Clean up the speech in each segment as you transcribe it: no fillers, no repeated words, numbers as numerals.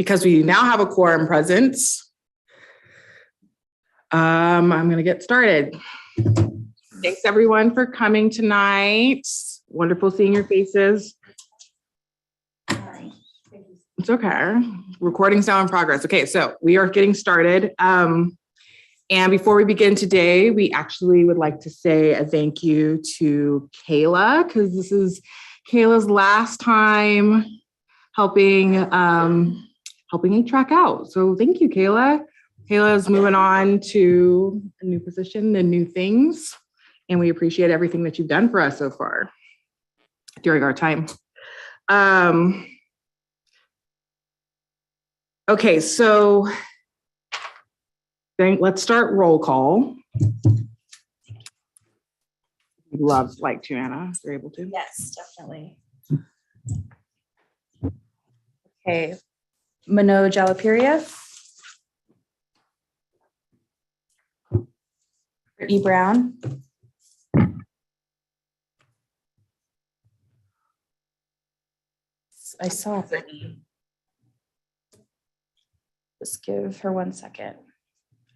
because we now have a quorum present, I'm going to get started. Thanks everyone for coming tonight. Wonderful seeing your faces. It's okay. Recording's now in progress. Okay, so we are getting started. And before we begin today, we actually would like to say a thank you to Kayla, because this is Kayla's last time helping HTRAC out. So thank you, Kayla. Kayla's moving on to a new position and new things. And we appreciate everything that you've done for us so far during our time. Okay, so let's start roll call. Love like to, Anna, if you're able to. Yes, definitely. Okay, Manoj Alapiria. E. Brown. I saw Brittany. Just give her 1 second.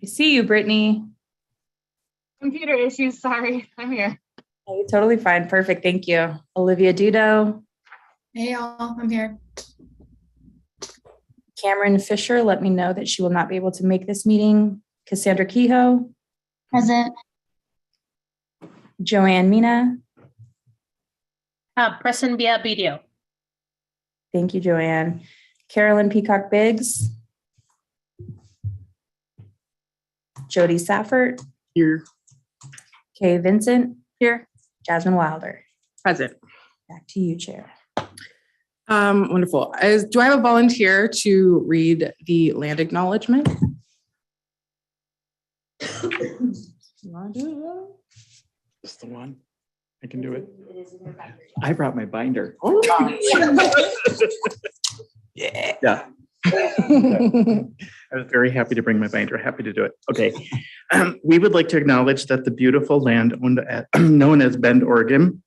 I see you, Brittany. Computer issues, sorry, I'm here. Oh, you're totally fine. Perfect. Thank you. Olivia Dudo. Hey y'all, I'm here. Cameron Fisher let me know that she will not be able to make this meeting. Cassandra Kehoe. Present. Joanne Mina. Present via video. Thank you, Joanne. Carolyn Peacock Biggs. Jody Safford. Here. Kay Vincent. Here. Jasmine Wilder. Present. Back to you, Chair. Wonderful. Do I have a volunteer to read the land acknowledgement? Just the one. I can do it. I brought my binder. Oh. Yeah. I was very happy to bring my binder. Happy to do it. Okay. We would like to acknowledge that the beautiful land known as Bend, Oregon,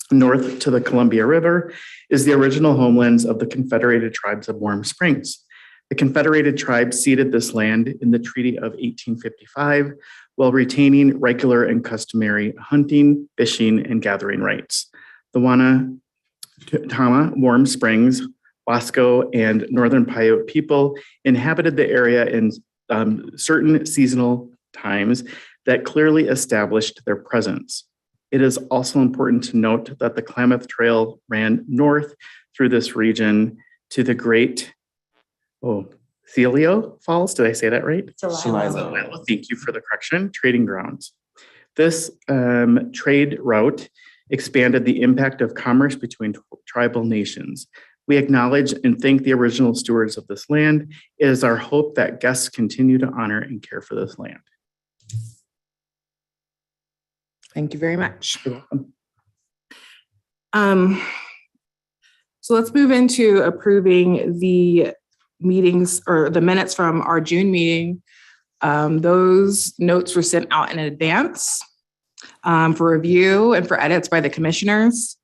north to the Columbia River, is the original homelands of the Confederated Tribes of Warm Springs. The Confederated Tribes ceded this land in the Treaty of 1855 while retaining regular and customary hunting, fishing, and gathering rights. The Wanatama, Warm Springs, Wasco, and Northern Paiute people inhabited the area in certain seasonal times that clearly established their presence. It is also important to note that the Klamath Trail ran north through this region to the Great Celio Falls. Did I say that right? Celilo. Thank you for the correction. Trading grounds. This trade route expanded the impact of commerce between tribal nations. We acknowledge and thank the original stewards of this land. It is our hope that guests continue to honor and care for this land. Thank you very much. You're welcome. So let's move into approving the meetings or the minutes from our June meeting. Those notes were sent out in advance for review and for edits by the commissioners.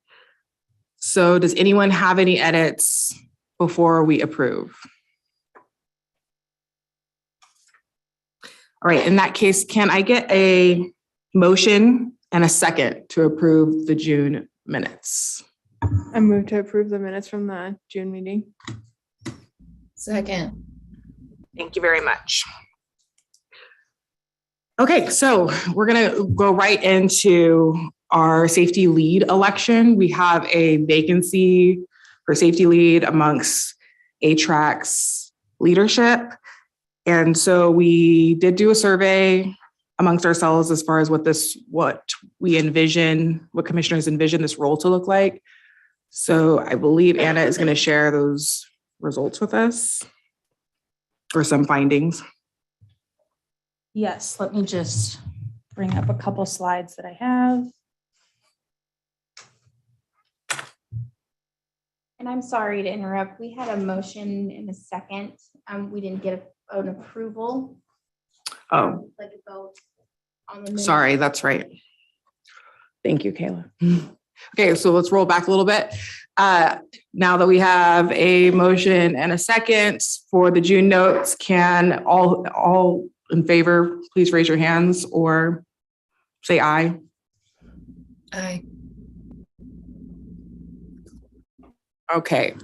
So does anyone have any edits before we approve? All right, in that case, can I get a motion and a second to approve the June minutes? I move to approve the minutes from the June meeting. Second. Thank you very much. Okay, so we're gonna go right into our safety lead election. We have a vacancy for safety lead amongst HTRAC's leadership. And so we did do a survey amongst ourselves as far as what we envision, what commissioners envision this role to look like. So I believe Anna is going to share those results with us or some findings. Yes, let me just bring up a couple slides that I have. And I'm sorry to interrupt. We had a motion in a second. We didn't get an approval. Oh, Like a vote on the minutes. sorry, that's right. Thank you, Kayla. Okay, so let's roll back a little bit. Now that we have a motion and a second for the June notes, can all in favor, please raise your hands or say aye. Aye. Okay.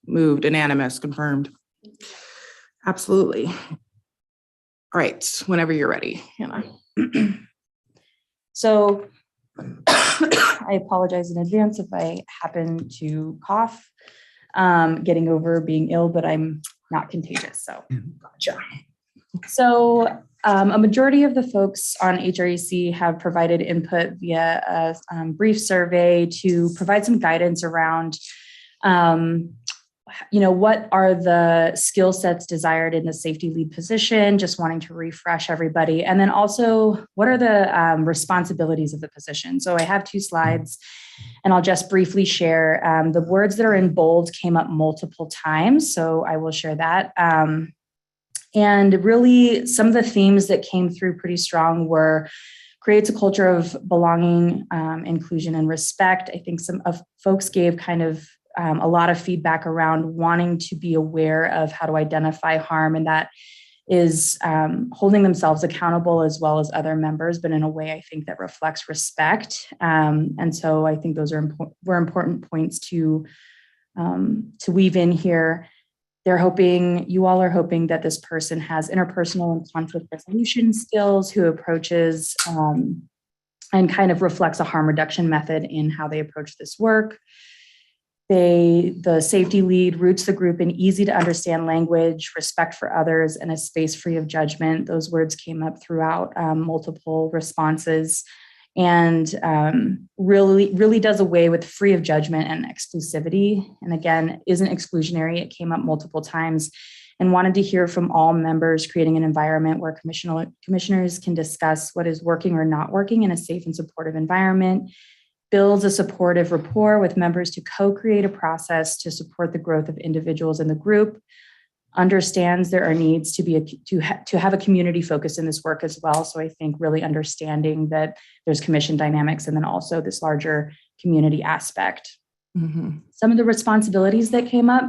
Moved, unanimous, confirmed. Absolutely. All right, whenever you're ready, Hannah. So I apologize in advance if I happen to cough, getting over being ill, but I'm not contagious, so gotcha. So a majority of the folks on HREC have provided input via a brief survey to provide some guidance around what are the skill sets desired in the safety lead position, just wanting to refresh everybody. And then also, what are the responsibilities of the position? So I have 2 slides, and I'll just briefly share. The words that are in bold came up multiple times, so I will share that. And really, some of the themes that came through pretty strong were creates a culture of belonging, inclusion, and respect. I think some of folks gave kind of a lot of feedback around wanting to be aware of how to identify harm, and that is holding themselves accountable as well as other members, but in a way I think that reflects respect. And so I think those were important points to weave in here. You all are hoping that this person has interpersonal and conflict resolution skills, who approaches and kind of reflects a harm reduction method in how they approach this work. The safety lead roots the group in easy to understand language, respect for others, and a space free of judgment. Those words came up throughout multiple responses, and really does away with free of judgment and exclusivity. And again, isn't exclusionary. It came up multiple times, and wanted to hear from all members, creating an environment where commissioners can discuss what is working or not working in a safe and supportive environment. Builds a supportive rapport with members to co-create a process to support the growth of individuals in the group. Understands there are needs to have a community focus in this work as well. So I think really understanding that there's commission dynamics and then also this larger community aspect. Mm-hmm. Some of the responsibilities that came up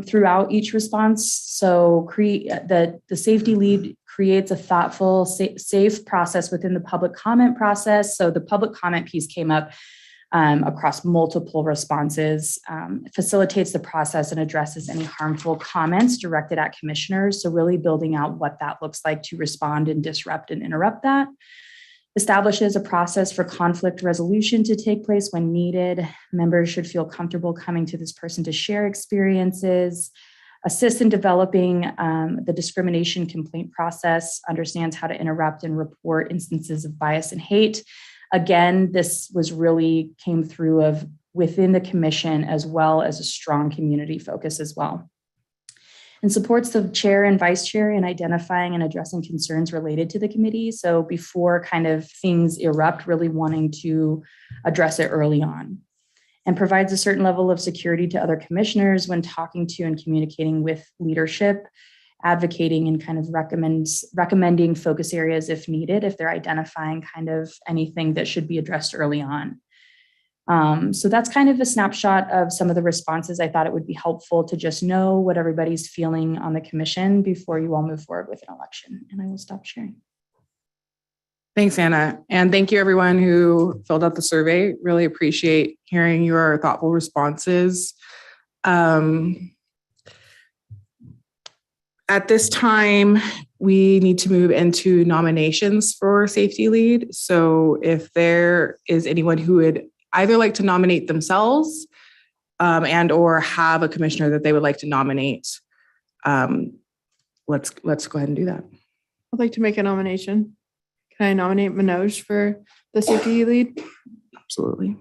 throughout each response. So the safety lead creates a thoughtful, safe process within the public comment process. So the public comment piece came up across multiple responses, facilitates the process and addresses any harmful comments directed at commissioners. So really building out what that looks like to respond and disrupt and interrupt that. Establishes a process for conflict resolution to take place when needed. Members should feel comfortable coming to this person to share experiences. Assists in developing the discrimination complaint process. Understands how to interrupt and report instances of bias and hate. Again, this came through of within the commission as well as a strong community focus as well. And supports the chair and vice chair in identifying and addressing concerns related to the committee. So before kind of things erupt, really wanting to address it early on. And provides a certain level of security to other commissioners when talking to and communicating with leadership, advocating and kind of recommending focus areas if needed, if they're identifying kind of anything that should be addressed early on. So that's kind of a snapshot of some of the responses. I thought it would be helpful to just know what everybody's feeling on the commission before you all move forward with an election. And I will stop sharing. Thanks, Anna. And thank you everyone who filled out the survey. Really appreciate hearing your thoughtful responses. At this time, we need to move into nominations for safety lead. So if there is anyone who would either like to nominate themselves and or have a commissioner that they would like to nominate, let's go ahead and do that. I'd like to make a nomination. Can I nominate Manoj for the safety lead? Absolutely.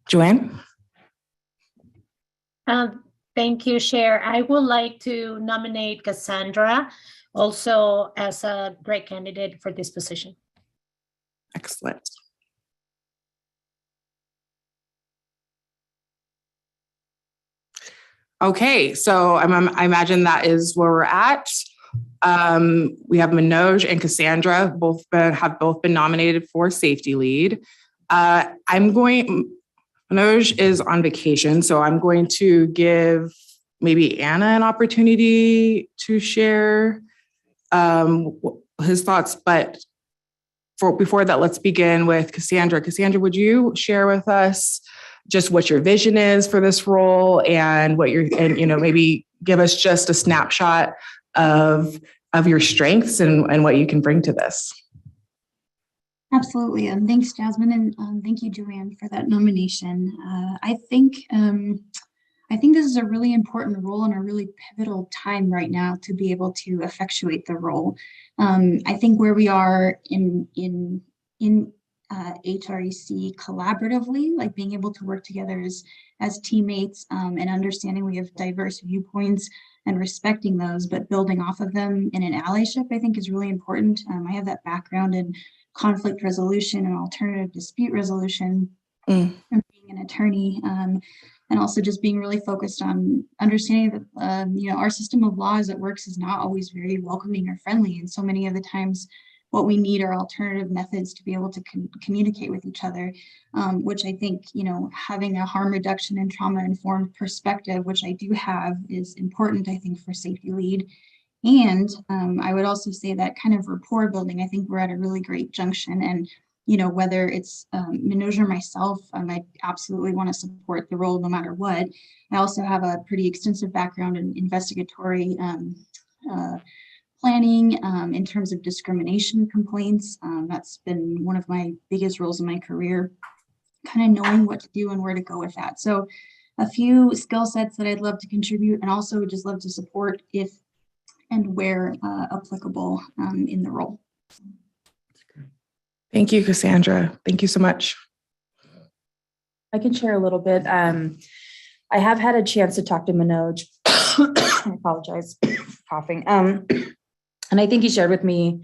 Joanne? Thank you, Chair. I would like to nominate Cassandra also as a great candidate for this position. Excellent. Okay, so I imagine that is where we're at. We have Manoj and Cassandra, have both been nominated for safety lead. Manoj is on vacation, so I'm going to give maybe Anna an opportunity to share his thoughts. But before that, let's begin with Cassandra. Cassandra, would you share with us just what your vision is for this role and maybe give us just a snapshot of your strengths and what you can bring to this? Absolutely. Thanks, Jasmine. And thank you, Joanne, for that nomination. I think this is a really important role and a really pivotal time right now to be able to effectuate the role. I think where we are in HREC collaboratively, like being able to work together as teammates and understanding we have diverse viewpoints and respecting those, but building off of them in an allyship, I think is really important. I have that background in conflict resolution and alternative dispute resolution from being an attorney, and also just being really focused on understanding that our system of law as it works is not always very welcoming or friendly, and so many of the times what we need are alternative methods to be able to communicate with each other, which I think having a harm reduction and trauma informed perspective, which I do have, is important, I think, for safety lead. And I would also say that kind of rapport building, I think we're at a really great junction. And, whether it's Manoj or myself, I absolutely want to support the role no matter what. I also have a pretty extensive background in investigatory planning in terms of discrimination complaints. That's been one of my biggest roles in my career, kind of knowing what to do and where to go with that. So a few skill sets that I'd love to contribute, and also would just love to support if and where applicable in the role. Thank you, Cassandra. Thank you so much. I can share a little bit. I have had a chance to talk to Manoj. I apologize for coughing. And I think he shared with me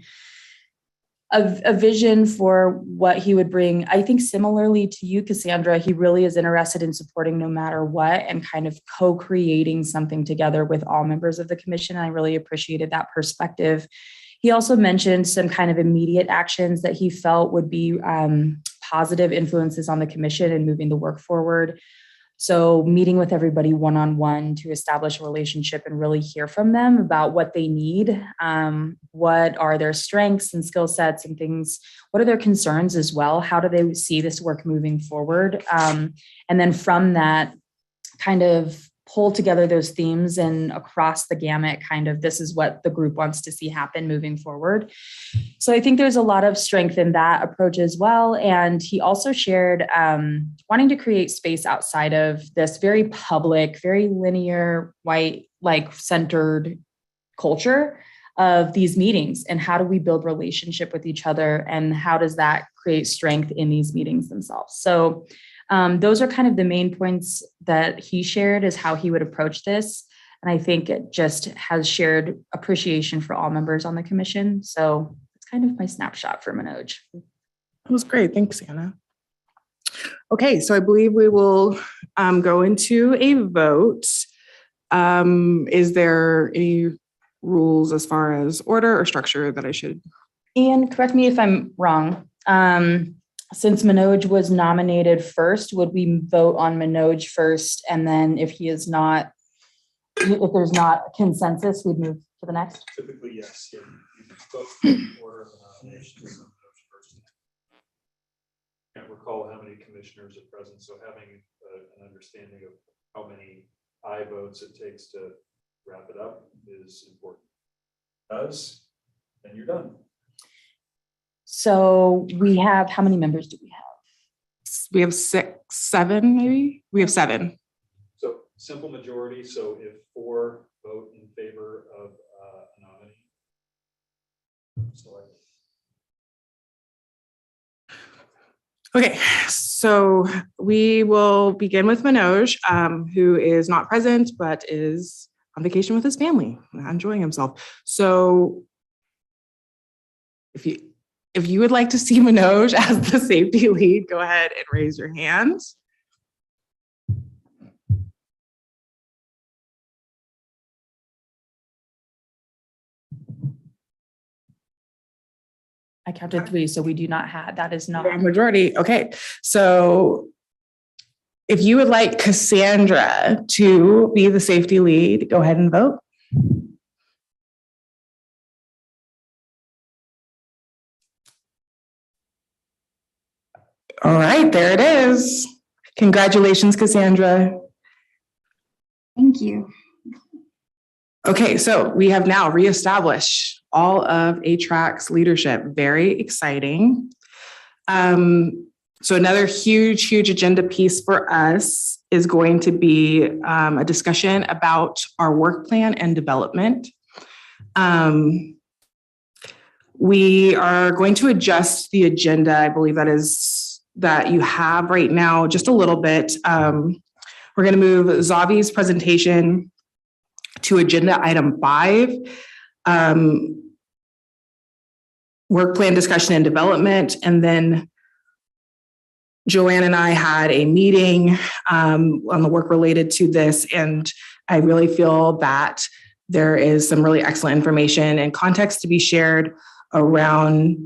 a vision for what he would bring. I think similarly to you, Cassandra, he really is interested in supporting no matter what and kind of co-creating something together with all members of the commission. I really appreciated that perspective. He also mentioned some kind of immediate actions that he felt would be positive influences on the commission and moving the work forward. So meeting with everybody one-on-one to establish a relationship and really hear from them about what they need, what are their strengths and skill sets and things, what are their concerns as well, how do they see this work moving forward? And then from that, kind of pull together those themes and across the gamut, kind of this is what the group wants to see happen moving forward. So I think there's a lot of strength in that approach as well. And he also shared wanting to create space outside of this very public, very linear, white, centered culture of these meetings, and how do we build relationship with each other, and how does that create strength in these meetings themselves. So those are kind of the main points that he shared is how he would approach this. And I think it just has shared appreciation for all members on the commission. So it's kind of my snapshot for Manoj. That was great. Thanks, Anna. Okay, so I believe we will go into a vote. Is there any rules as far as order or structure that I should? Ian, correct me if I'm wrong. Since Manoj was nominated first, would we vote on Manoj first? And then if there's not consensus, we'd move to the next? Typically, yes. Yeah. You vote in order of the nominations. So Manoj first. Can't recall how many commissioners are present, so having an understanding of how many aye votes it takes to wrap it up is important. Then you're done. So we have, how many members do we have? We have 7, maybe? We have 7. So simple majority. So if 4 vote in favor of a nominee, select. Okay, so we will begin with Manoj, who is not present, but is on vacation with his family, enjoying himself. So if you would like to see Manoj as the safety lead, go ahead and raise your hand. I counted 3, so we do not have, that is not. Majority. Okay. So if you would like Cassandra to be the safety lead, go ahead and vote. All right, there it is. Congratulations, Cassandra. Thank you. Okay, so we have now reestablished all of ATRAC's leadership. Very exciting. So another huge agenda piece for us is going to be a discussion about our work plan and development. We are going to adjust the agenda. I believe that you have right now just a little bit. We're going to move Zavi's presentation to agenda item 5, work plan discussion and development. And then Joanne and I had a meeting on the work related to this, and I really feel that there is some really excellent information and context to be shared around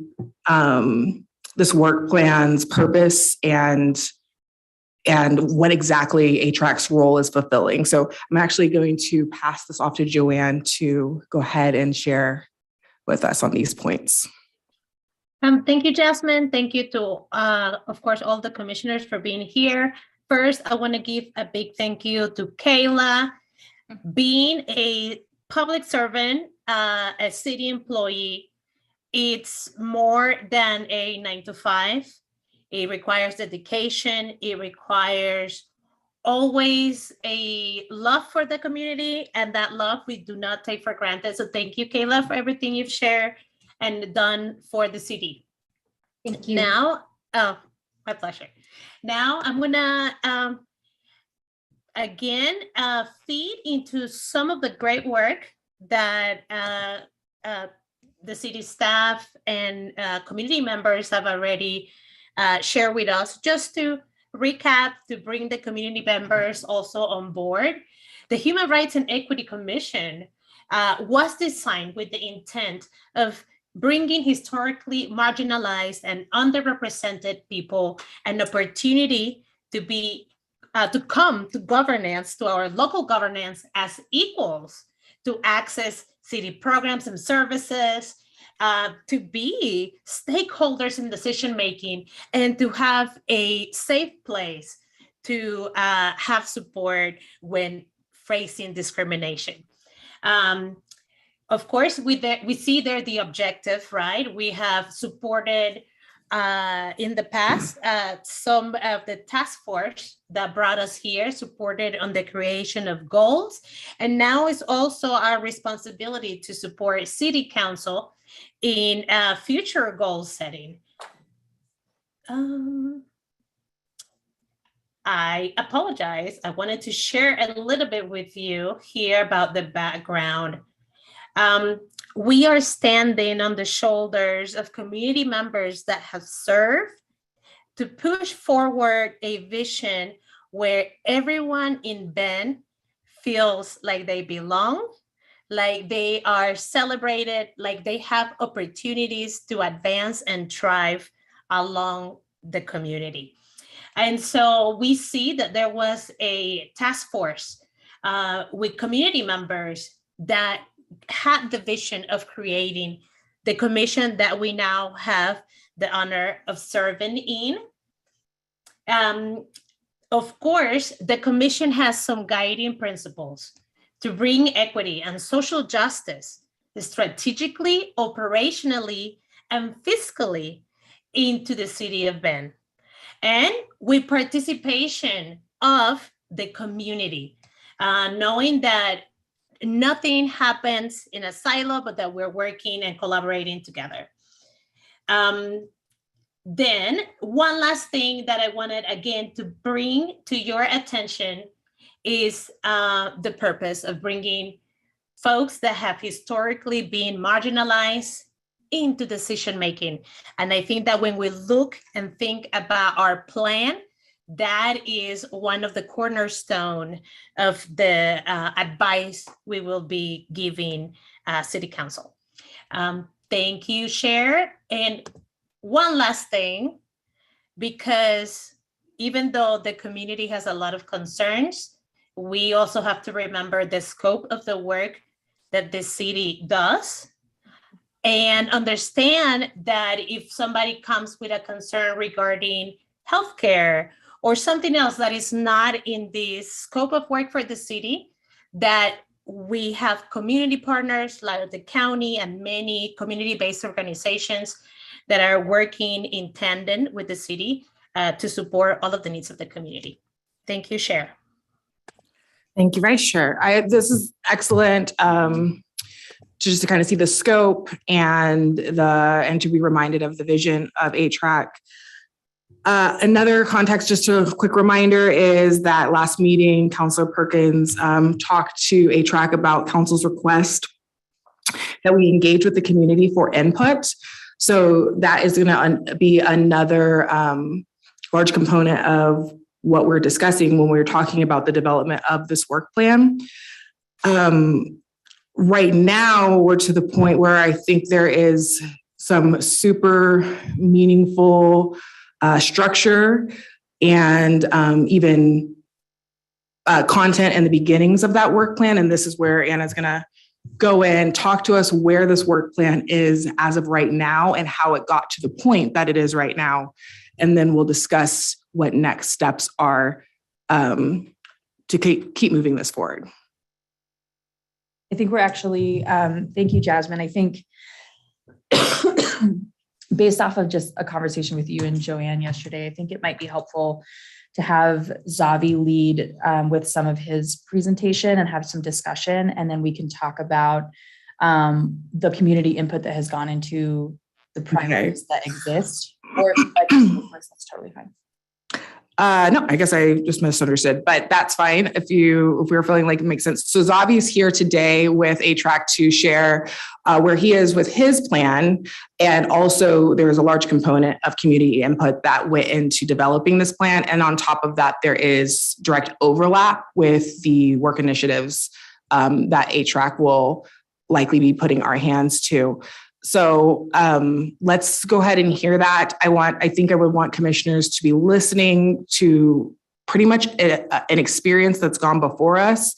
this work plan's purpose and what exactly ATRAC's role is fulfilling. So I'm actually going to pass this off to Joanne to go ahead and share with us on these points. Thank you, Jasmine. Thank you to, of course, all the commissioners for being here. First, I want to give a big thank you to Kayla. Being a public servant, a city employee, it's more than a 9-to-5. It requires dedication. It requires always a love for the community, and that love we do not take for granted. So thank you, Kayla, for everything you've shared and done for the city. Thank you. Now, oh, my pleasure. Now I'm gonna again feed into some of the great work that the city staff and community members have already shared with us. Just to recap, to bring the community members also on board, the Human Rights and Equity Commission was designed with the intent of bringing historically marginalized and underrepresented people an opportunity to be to come to governance, to our local governance as equals, to access city programs and services, to be stakeholders in decision making, and to have a safe place to have support when facing discrimination. Of course, we see there the objective, right? We have supported in the past some of the task force that brought us here, supported on the creation of goals. And now it's also our responsibility to support City Council in future goal setting. I apologize. I wanted to share a little bit with you here about the background. We are standing on the shoulders of community members that have served to push forward a vision where everyone in Bend feels like they belong, like they are celebrated, like they have opportunities to advance and thrive along the community. And so we see that there was a task force with community members that had the vision of creating the commission that we now have the honor of serving in. Of course, the commission has some guiding principles to bring equity and social justice strategically, operationally, and fiscally into the city of Bend. And with participation of the community, knowing that nothing happens in a silo, but that we're working and collaborating together. Then one last thing that I wanted again to bring to your attention is the purpose of bringing folks that have historically been marginalized into decision-making. And I think that when we look and think about our plan, that is one of the cornerstone of the advice we will be giving City Council. Thank you, Cher. And one last thing, because even though the community has a lot of concerns, we also have to remember the scope of the work that the city does and understand that if somebody comes with a concern regarding healthcare or something else that is not in the scope of work for the city, that we have community partners like the county and many community-based organizations that are working in tandem with the city to support all of the needs of the community. Thank you, Cher. Thank you, Vice Chair. This is excellent. Just to kind of see the scope and to be reminded of the vision of HRAC. Another context, just a quick reminder, is that last meeting, Councilor Perkins talked to HRAC about council's request that we engage with the community for input. So that is going to be another large component of what we're discussing when we're talking about the development of this work plan. Right now, we're to the point where I think there is some super meaningful structure and even content in the beginnings of that work plan. And this is where Anna's going to go in, talk to us where this work plan is as of right now and how it got to the point that it is right now. And then we'll discuss what next steps are to keep moving this forward. I think we're actually, thank you, Jasmine. I think based off of just a conversation with you and Joanne yesterday, I think it might be helpful to have Zavi lead with some of his presentation and have some discussion. And then we can talk about the community input that has gone into the priorities that exist. Or if you'd like to go first, that's totally fine. No, I guess I just misunderstood, but that's fine if we're feeling like it makes sense. So Zavi's here today with HRAC to share where he is with his plan. And also there's a large component of community input that went into developing this plan. And on top of that, there is direct overlap with the work initiatives that HRAC will likely be putting our hands to. So let's go ahead and hear that. I think I would want commissioners to be listening to pretty much an experience that's gone before us,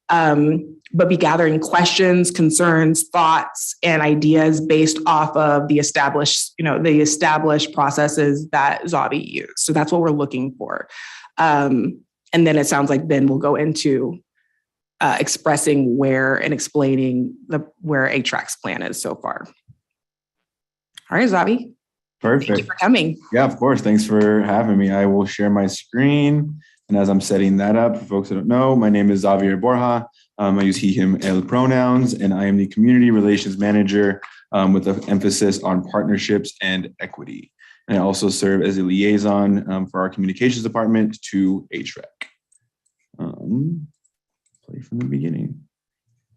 but be gathering questions, concerns, thoughts, and ideas based off of the established processes that Zavi used. So that's what we're looking for. And then it sounds like Ben will go into expressing where and explaining where HRAC's plan is so far. All right, Zavi. Perfect. Thank you for coming. Yeah, of course. Thanks for having me. I will share my screen. And as I'm setting that up, for folks that don't know, my name is Xavier Borja. I use he, him, el pronouns, and I am the Community Relations Manager with an emphasis on partnerships and equity. And I also serve as a liaison for our communications department to HRAC. Play from the beginning.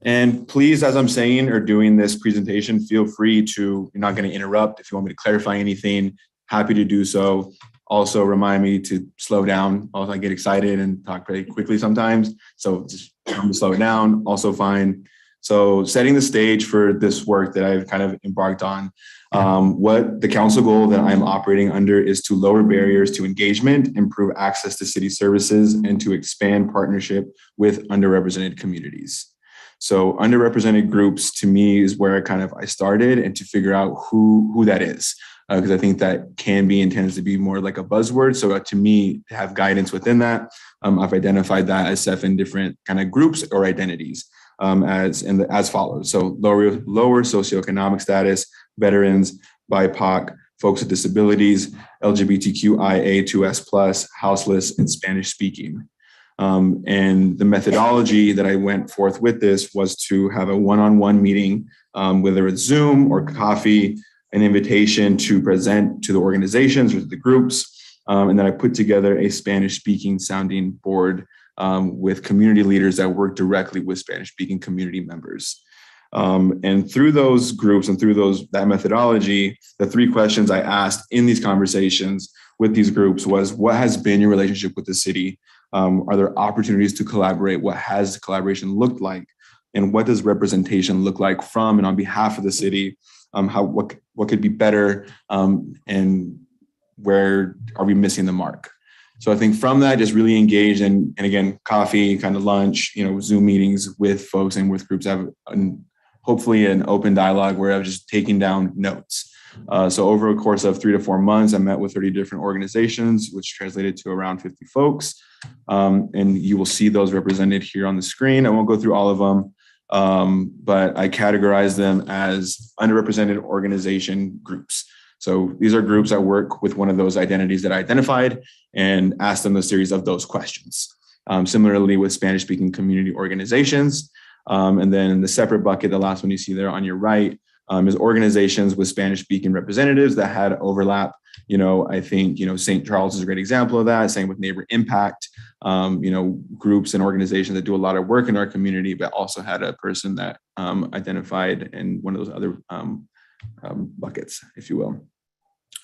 And please, as I'm saying or doing this presentation, feel free to, you're not going to interrupt. If you want me to clarify anything, happy to do so. Also remind me to slow down. Also, I get excited and talk pretty quickly sometimes. So just tell me to slow it down, also fine. So setting the stage for this work that I've kind of embarked on. What the council goal that I'm operating under is to lower barriers to engagement, improve access to city services, and to expand partnership with underrepresented communities. So underrepresented groups to me is where I started, and to figure out who that is. Because I think that can be and tends to be more like a buzzword. So to me, to have guidance within that, I've identified that as 7 different kind of groups or identities as follows. So lower socioeconomic status, veterans, BIPOC, folks with disabilities, LGBTQIA2S+, houseless, and Spanish speaking. And the methodology that I went forth with this was to have a one-on-one meeting, whether it's Zoom or coffee, an invitation to present to the organizations or the groups. And then I put together a Spanish-speaking sounding board with community leaders that work directly with Spanish-speaking community members. And through those groups and through that methodology, the 3 questions I asked in these conversations with these groups was, what has been your relationship with the city? Are there opportunities to collaborate? What has collaboration looked like? and what does representation look like from and on behalf of the city? What could be better, and where are we missing the mark? So I think from that, just really engage and again, coffee, kind of lunch, Zoom meetings with folks and with groups, have hopefully an open dialogue where I was just taking down notes. So over a course of 3 to 4 months, I met with 30 different organizations, which translated to around 50 folks. And you will see those represented here on the screen. I won't go through all of them, but I categorize them as underrepresented organization groups. So these are groups that work with one of those identities that I identified and asked them a series of those questions. Similarly with Spanish-speaking community organizations. And then the separate bucket, the last one you see there on your right, is organizations with Spanish-speaking representatives that had overlap. I think, St. Charles is a great example of that. Same with Neighbor Impact, groups and organizations that do a lot of work in our community, but also had a person that identified in one of those other buckets, if you will.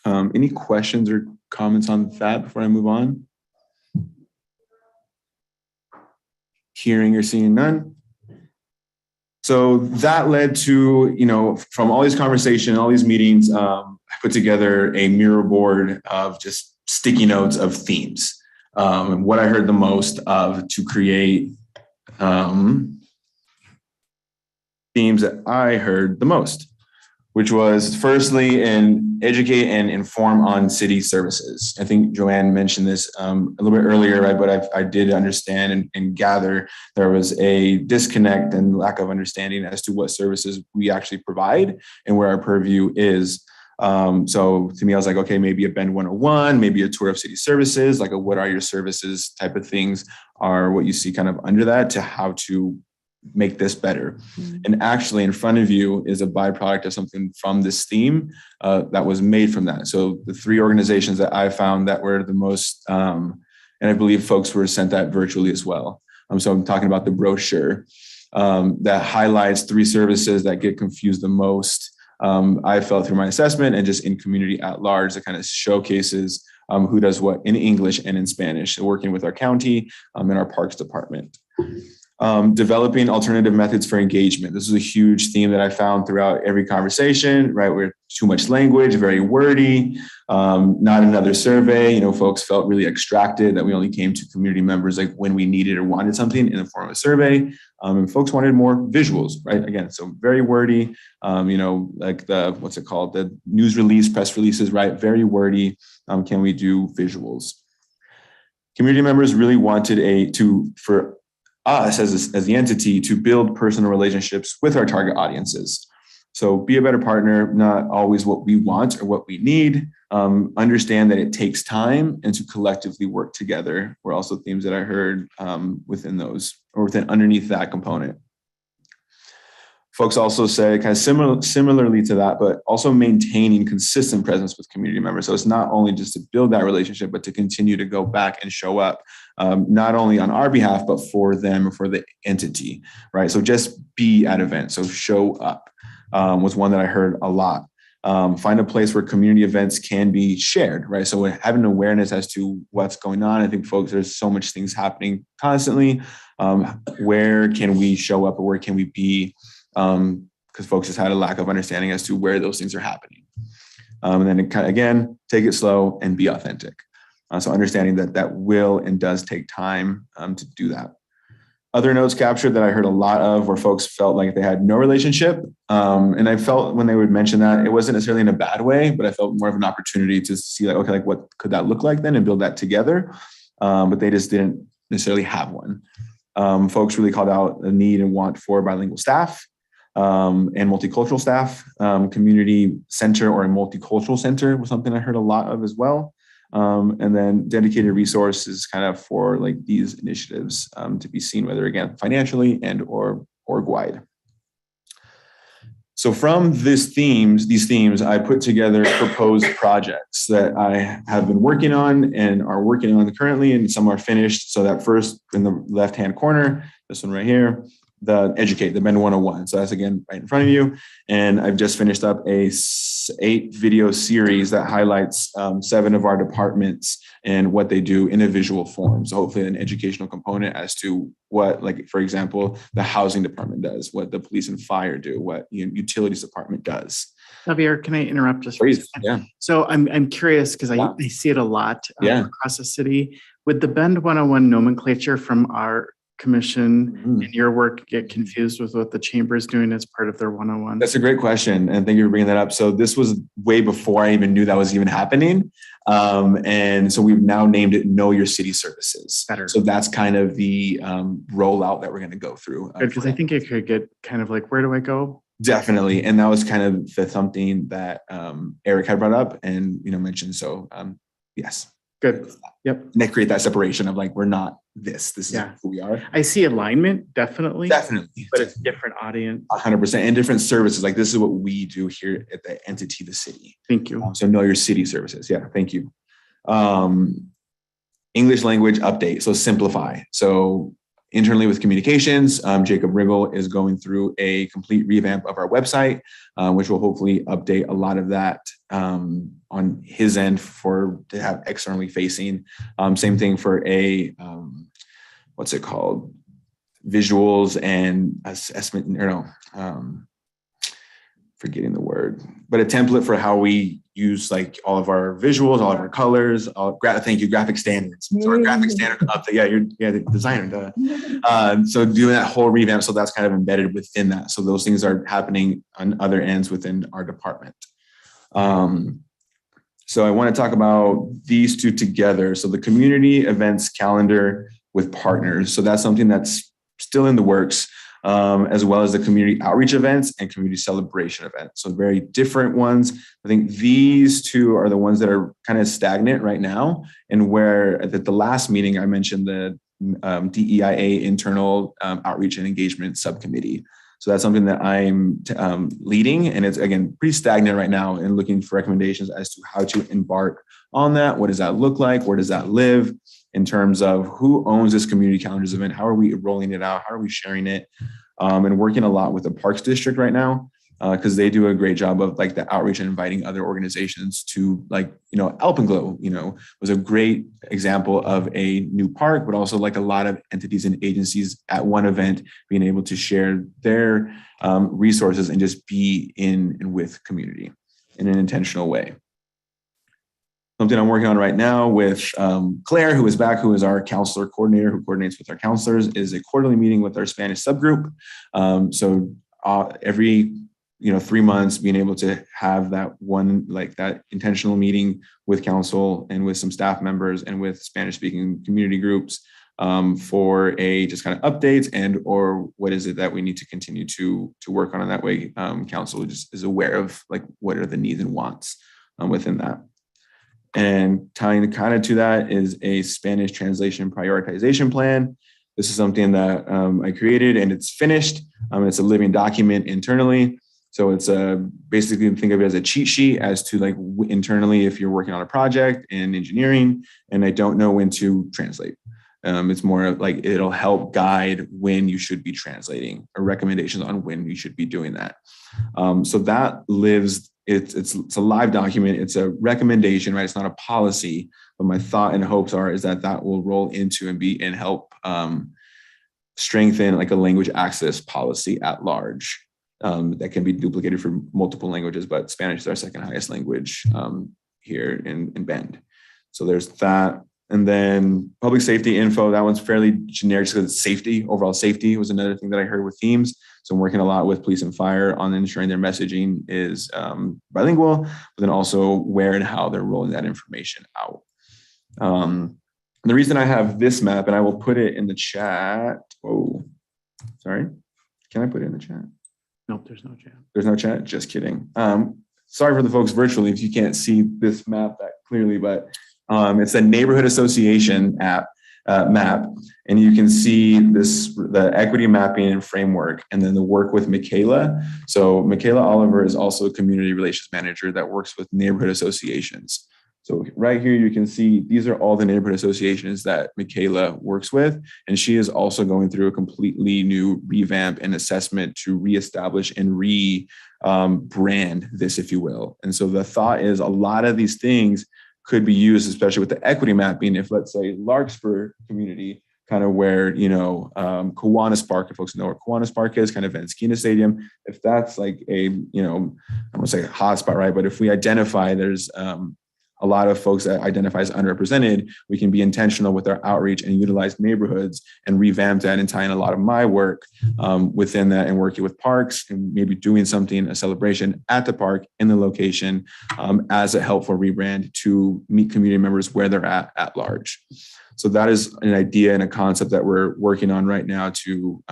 Any questions or comments on that before I move on? Hearing or seeing none? So that led to, from all these conversations, all these meetings, I put together a mural board of just sticky notes of themes. And what I heard the most of to create themes that I heard the most, which was firstly, educate and inform on city services. I think Joanne mentioned this a little bit earlier, right? But I did understand and gather there was a disconnect and lack of understanding as to what services we actually provide and where our purview is. So to me, I was like, okay, maybe a Bend 101, maybe a tour of city services, like a what are your services type of things are what you see kind of under that to how to make this better. And actually in front of you is a byproduct of something from this theme that was made from that. So the 3 organizations that I found that were the most, and I believe folks were sent that virtually as well. So I'm talking about the brochure that highlights 3 services that get confused the most. I felt through my assessment and just in community at large that kind of showcases who does what in English and in Spanish, so working with our county and our parks department. Developing alternative methods for engagement. This is a huge theme that I found throughout every conversation, right? Where too much language, very wordy, not another survey. Folks felt really extracted that we only came to community members like when we needed or wanted something in the form of a survey. And folks wanted more visuals, right? Again, so very wordy, like what's it called? The news release, press releases, right? Very wordy. Can we do visuals? Community members really wanted for us as the entity to build personal relationships with our target audiences. So be a better partner, not always what we want or what we need. Understand that it takes time and to collectively work together were also themes that I heard within those or within underneath that component. Folks also say kind of similarly to that, but also maintaining consistent presence with community members. So it's not only just to build that relationship, but to continue to go back and show up, not only on our behalf, but for them or for the entity, right? So just be at events. So show up was one that I heard a lot. Find a place where community events can be shared, right? So having awareness as to what's going on. I think folks, there's so much things happening constantly. Where can we show up or where can we be? Because folks just had a lack of understanding as to where those things are happening. And then again, take it slow and be authentic. So understanding that will and does take time to do that. Other notes captured that I heard a lot of where folks felt like they had no relationship. And I felt when they would mention that, it wasn't necessarily in a bad way, but I felt more of an opportunity to see like, okay, like what could that look like then and build that together. But they just didn't necessarily have one. Folks really called out the need and want for bilingual staff. And multicultural staff, community center or a multicultural center was something I heard a lot of as well. And then dedicated resources kind of for like these initiatives to be seen, whether again, financially and or org-wide. So from these themes, I put together proposed projects that I have been working on and are working on currently, and some are finished. So that first in the left-hand corner, this one right here, the Educate, the Bend 101. So that's again right in front of you. And I've just finished up a 8 video series that highlights 7 of our departments and what they do in a visual form. So hopefully an educational component as to what, like, for example, the housing department does, what the police and fire do, what utilities department does. Javier, can I interrupt just? Please, yeah. So I'm curious because Yeah. I see it a lot Yeah. across the city. Would the Bend 101 nomenclature from our commission and your work get confused with what the chamber is doing as part of their 101? That's a great question. And thank you for bringing that up. So this was way before I even knew that was even happening. And so we've now named it Know Your City Services. Better. So that's kind of the rollout that we're going to go through. Because I think it could get kind of like, where do I go? Definitely. And that was kind of something that Eric had brought up and, mentioned. So yes. Good. Yep. And they create that separation of like, we're not this is who we are. I see alignment, definitely. Definitely. But it's different audience. 100%. And different services. Like this is what we do here at the entity, the city. Thank you. So Know Your City Services. Yeah. Thank you. English language update. So simplify. So internally with communications, Jacob Riggle is going through a complete revamp of our website, which will hopefully update a lot of that on his end to have externally facing. Same thing for a, what's it called? Visuals and assessment, forgetting the word, but a template for how we use like all of our visuals, all of our colors, thank you, graphic standards. So our graphic standard update, you're the designer. So doing that whole revamp, so that's kind of embedded within that. So those things are happening on other ends within our department. So I want to talk about these two together. So the community events calendar with partners. So that's something that's still in the works. As well as the community outreach events and community celebration events. So very different ones. I think these two are the ones that are kind of stagnant right now. And where at the last meeting, I mentioned the DEIA internal outreach and engagement subcommittee. So that's something that I'm leading. And it's, again, pretty stagnant right now and looking for recommendations as to how to embark on that. What does that look like? Where does that live? In terms of who owns this community calendars event, how are we rolling it out? How are we sharing it? And working a lot with the Parks District right now, because they do a great job of like the outreach and inviting other organizations to Alpenglow, was a great example of a new park, but also like a lot of entities and agencies at one event being able to share their resources and just be in and with community in an intentional way. Something I'm working on right now with Claire, who is back, who is our counselor coordinator, who coordinates with our counselors, is a quarterly meeting with our Spanish subgroup. So every 3 months, being able to have that one, like that intentional meeting with council and with some staff members and with Spanish-speaking community groups for just kind of updates or what is it that we need to continue to work on in that way. Council just is aware of like what are the needs and wants within that. And tying kind of to that is a Spanish translation prioritization plan. This is something that I created and it's finished. It's a living document internally. So it's basically think of it as a cheat sheet as to like internally if you're working on a project in engineering and I don't know when to translate. It's more like it'll help guide when you should be translating or recommendations on when you should be doing that. So that lives. It's a live document. It's a recommendation, right? It's not a policy, but my thought and hopes is that will roll into and help strengthen like a language access policy at large that can be duplicated for multiple languages, but Spanish is our second highest language here in Bend. So there's that. And then public safety info, that one's fairly generic because safety, overall safety was another thing that I heard with teams. So I'm working a lot with police and fire on ensuring their messaging is bilingual, but then also where and how they're rolling that information out. The reason I have this map, and I will put it in the chat. Oh, sorry. Can I put it in the chat? Nope, there's no chat. There's no chat? Just kidding. Sorry for the folks virtually if you can't see this map that clearly, but it's a neighborhood association map, and you can see the equity mapping and framework, and then the work with Michaela. So Michaela Oliver is also a community relations manager that works with neighborhood associations. So right here, you can see these are all the neighborhood associations that Michaela works with. And she is also going through a completely new revamp and assessment to reestablish and brand this, if you will. And so the thought is a lot of these things could be used, especially with the equity mapping. If, let's say, Larkspur community, kind of where, Kiwanis Park, if folks know where Kiwanis Park is, kind of Vanskeena Stadium, if that's like I don't want to say a hotspot, right? But if we identify there's a lot of folks that identify as underrepresented, we can be intentional with our outreach and utilize neighborhoods and revamp that and tie in a lot of my work within that and working with parks and maybe doing something, a celebration at the park in the location as a helpful rebrand to meet community members where they're at large. So that is an idea and a concept that we're working on right now to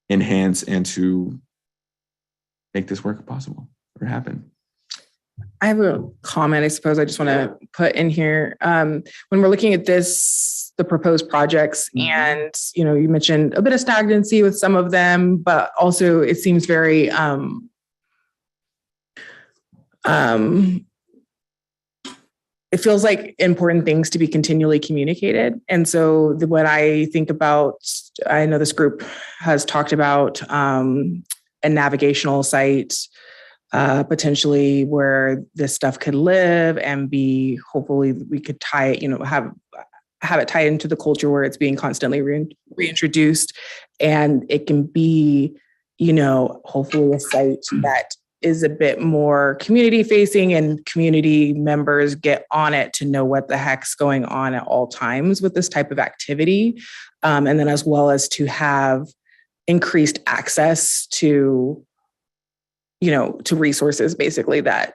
enhance and to make this work possible or happen. I have a comment, I suppose I just want to put in here. When we're looking at this, the proposed projects, and, you mentioned a bit of stagnancy with some of them, but also it seems very, it feels like important things to be continually communicated. And so what I think about, I know this group has talked about a navigational site, potentially where this stuff could live and be, hopefully we could tie it, have it tied into the culture where it's being constantly reintroduced. And it can be, hopefully a site that is a bit more community facing and community members get on it to know what the heck's going on at all times with this type of activity. And then as well as to have increased access to to resources basically that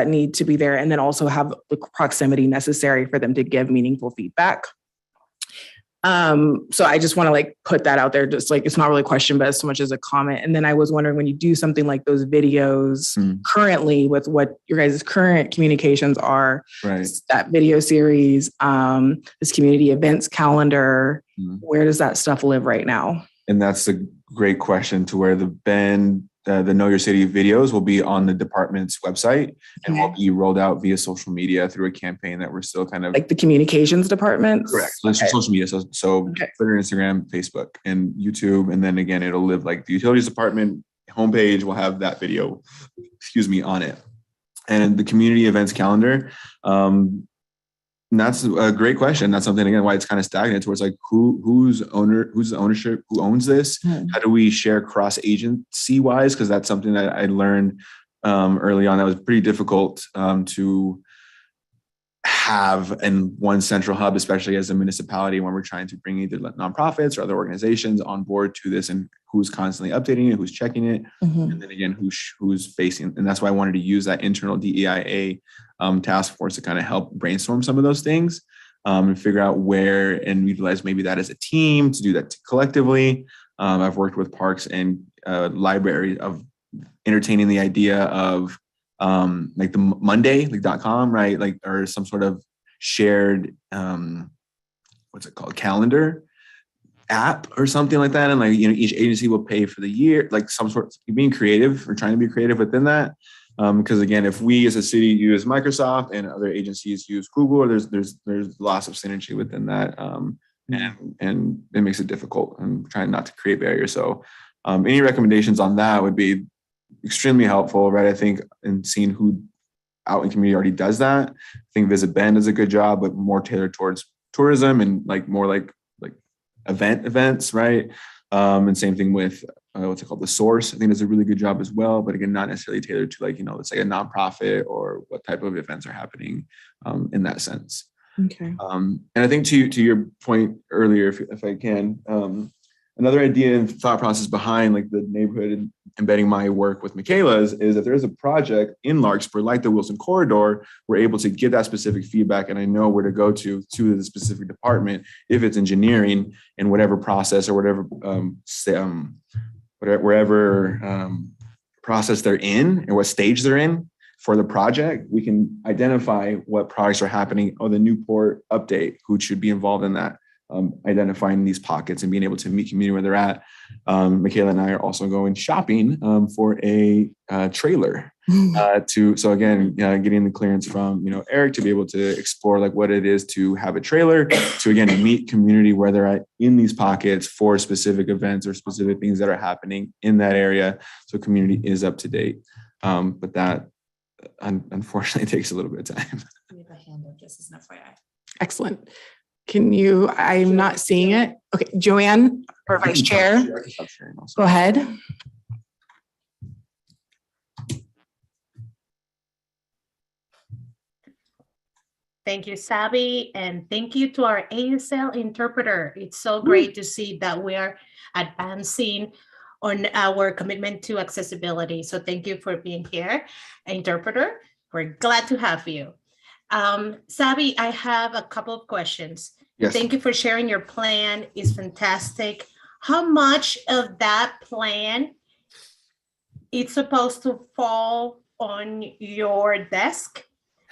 need to be there, and then also have the proximity necessary for them to give meaningful feedback. So I just want to put that out there, just it's not really a question, but as so much as a comment. And then I was wondering, when you do something like those videos currently with what your guys' current communications are, right, that video series, this community events calendar, where does that stuff live right now? And that's a great question, to where the Know Your City videos will be on the department's website and will be rolled out via social media through a campaign that we're still kind of like the communications department. Correct. Okay. Social media. So okay. Twitter, Instagram, Facebook, and YouTube. And then again, it'll live the utilities department homepage will have that video, on it. And the community events calendar. And that's a great question. That's something, again, why it's kind of stagnant, towards who's the ownership, who owns this? How do we share cross agency wise? Because that's something that I learned early on that was pretty difficult to have in one central hub, especially as a municipality, when we're trying to bring either nonprofits or other organizations on board to this, and who's constantly updating it, who's checking it, and then again, who's facing. And that's why I wanted to use that internal DEIA task force to kind of help brainstorm some of those things and figure out where and utilize maybe that as a team to do that collectively. I've worked with parks and library of entertaining the idea of the Monday.com, right? Or some sort of shared, what's it called? Calendar app or something like that. And each agency will pay for the year, some sort of being creative or trying to be creative within that. Because again, if we as a city use Microsoft and other agencies use Google, there's lots of synergy within that. And it makes it difficult, and trying not to create barriers. So any recommendations on that would be extremely helpful, right? I think in seeing who out in community already does that. I think Visit Bend does a good job, but more tailored towards tourism and more like events, right? And same thing with what's it called? The Source. I think does a really good job as well, but again, not necessarily tailored to let's say a nonprofit or what type of events are happening in that sense. Okay. And I think to your point earlier, if I can, another idea and thought process behind the neighborhood and embedding my work with Michaela's is that there's a project in Larkspur, like the Wilson Corridor, we're able to get that specific feedback, and I know where to go to the specific department if it's engineering, and whatever process or whatever wherever process they're in or what stage they're in for the project, we can identify what projects are happening. The Newport update, who should be involved in that. Identifying these pockets and being able to meet community where they're at. Michaela and I are also going shopping for a trailer So again, getting the clearance from, Eric to be able to explore like what it is to have a trailer, to again, meet community where they're at in these pockets for specific events or specific things that are happening in that area. So community is up to date. But that unfortunately takes a little bit of time. We have a hand up, just as an FYI. Excellent. I'm not seeing it. Okay, Joanne, or Vice Chair, go ahead. Thank you, Sabi, and thank you to our ASL interpreter. It's so great to see that we are advancing on our commitment to accessibility. So thank you for being here, interpreter. We're glad to have you. Sabi, I have a couple of questions. Yes. Thank you for sharing your plan. It's fantastic. How much of that plan is supposed to fall on your desk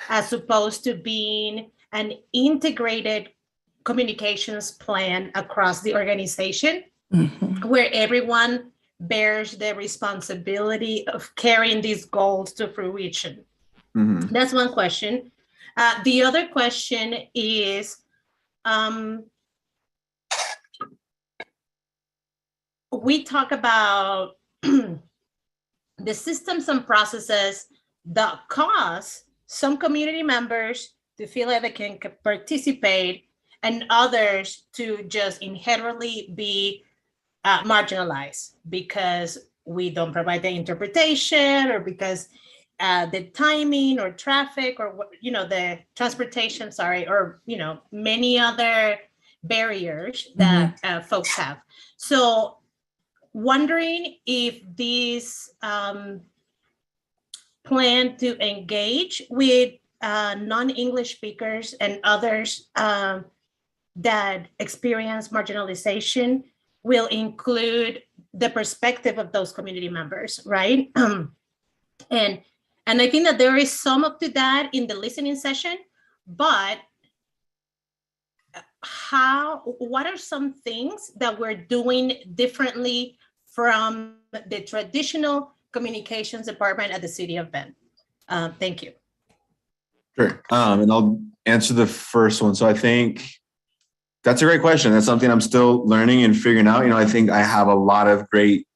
as opposed to being an integrated communications plan across the organization, where everyone bears the responsibility of carrying these goals to fruition? That's one question. The other question is, we talk about the systems and processes that cause some community members to feel like they can participate and others to just inherently be marginalized because we don't provide the interpretation, or because the timing or traffic, or the transportation, or many other barriers that folks have. So wondering if these plan to engage with non-English speakers and others that experience marginalization will include the perspective of those community members, right? And I think that there is some up to that in the listening session, but what are some things that we're doing differently from the traditional communications department at the City of Bend? Thank you. Sure. And I'll answer the first one. So I think that's a great question. That's something I'm still learning and figuring out. I think I have a lot of great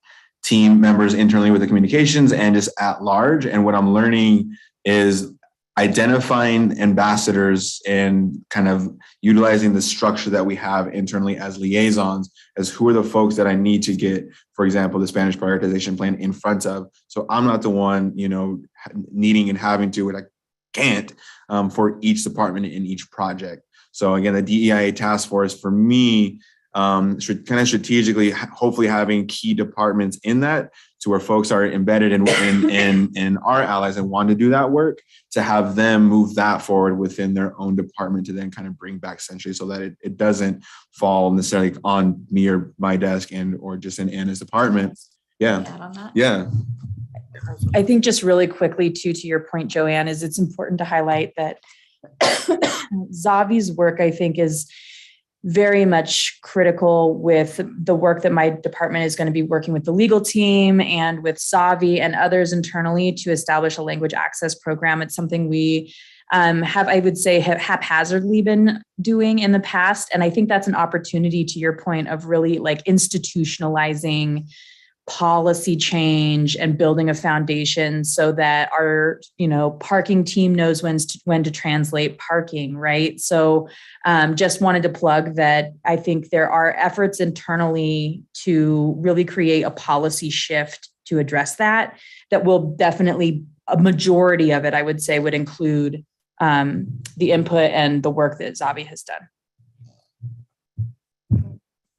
team members internally with the communications and just at large. And what I'm learning is identifying ambassadors and kind of utilizing the structure that we have internally as liaisons, as who are the folks that I need to get, for example, the Spanish prioritization plan in front of. So I'm not the one, needing and having to, and I can't, for each department in each project. So again, the DEIA task force for me should kind of strategically, hopefully having key departments in that, to where folks are embedded in our allies and want to do that work, to have them move that forward within their own department to then kind of bring back Century, so that it doesn't fall necessarily on me or my desk or just in Anna's department. Yeah. I think just really quickly too, to your point, Joanne, is it's important to highlight that Zavi's work, I think, is very much critical with the work that my department is going to be working with the legal team and with Savi and others internally to establish a language access program. It's something we have, I would say, have haphazardly been doing in the past. And I think that's an opportunity, to your point, of really like institutionalizing policy change and building a foundation so that our, parking team knows when to translate parking, right? So just wanted to plug that I think there are efforts internally to really create a policy shift to address that will definitely, a majority of it, I would say, would include the input and the work that Zavi has done.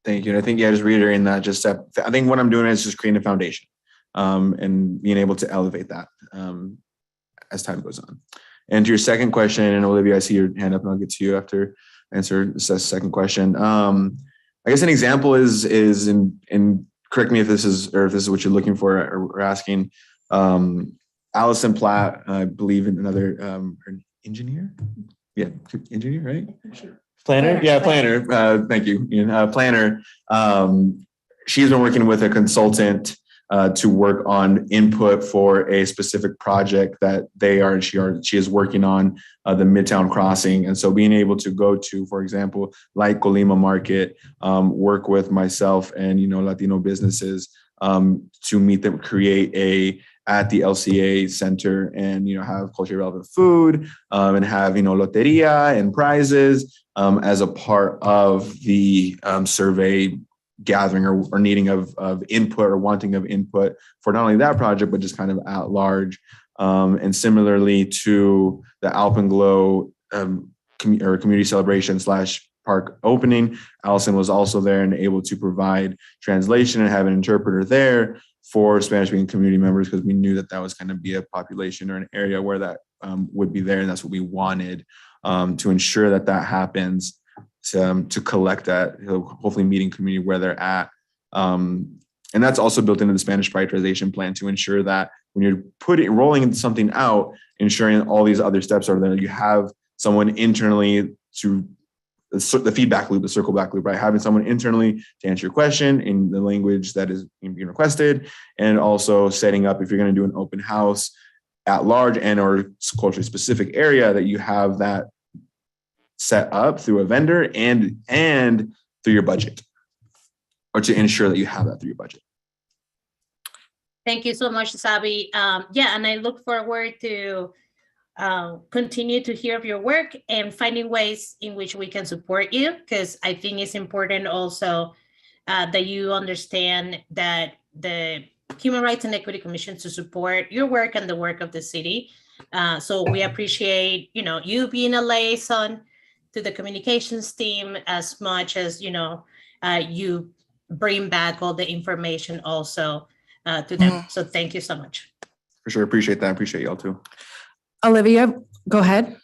Thank you. And I think, just reiterating that, I think what I'm doing is just creating a foundation and being able to elevate that as time goes on. And to your second question, and Olivia, I see your hand up and I'll get to you after answer the second question. I guess an example is and correct me if this is what you're looking for or asking. Allison Platt, I believe, in another engineer. Yeah, engineer, right? Sure. Planner? Yeah, planner. Thank you, Ian. Planner. She's been working with a consultant to work on input for a specific project that she is working on, the Midtown Crossing. And so being able to go to, for example, like Colima Market, work with myself and, Latino businesses to meet them, create at the LCA Center and, have culturally relevant food and have, loteria and prizes as a part of the survey gathering or needing of input or wanting of input for not only that project, but just kind of at large. And similarly to the Alpenglow community celebration / park opening, Allison was also there and able to provide translation and have an interpreter there for Spanish-speaking community members, because we knew that was going to be a population or an area where that would be there. And that's what we wanted to ensure that happens, to collect that, hopefully meeting community where they're at. And that's also built into the Spanish prioritization plan to ensure that when you're rolling something out, ensuring all these other steps are there, you have someone internally to the feedback loop, the circle back loop, right? Having someone internally to answer your question in the language that is being requested, and also setting up, if you're going to do an open house at large and or culturally specific area, that you have that set up through a vendor and through your budget, or to ensure that you have that through your budget. Thank you so much, Sabi. And I look forward to continue to hear of your work and finding ways in which we can support you, because I think it's important also that you understand that the Human Rights and Equity Commission to support your work and the work of the city. So we appreciate, you being a liaison to the communications team as much as, you bring back all the information also to them. So thank you so much. For sure. Appreciate that. Appreciate y'all too. Olivia, go ahead.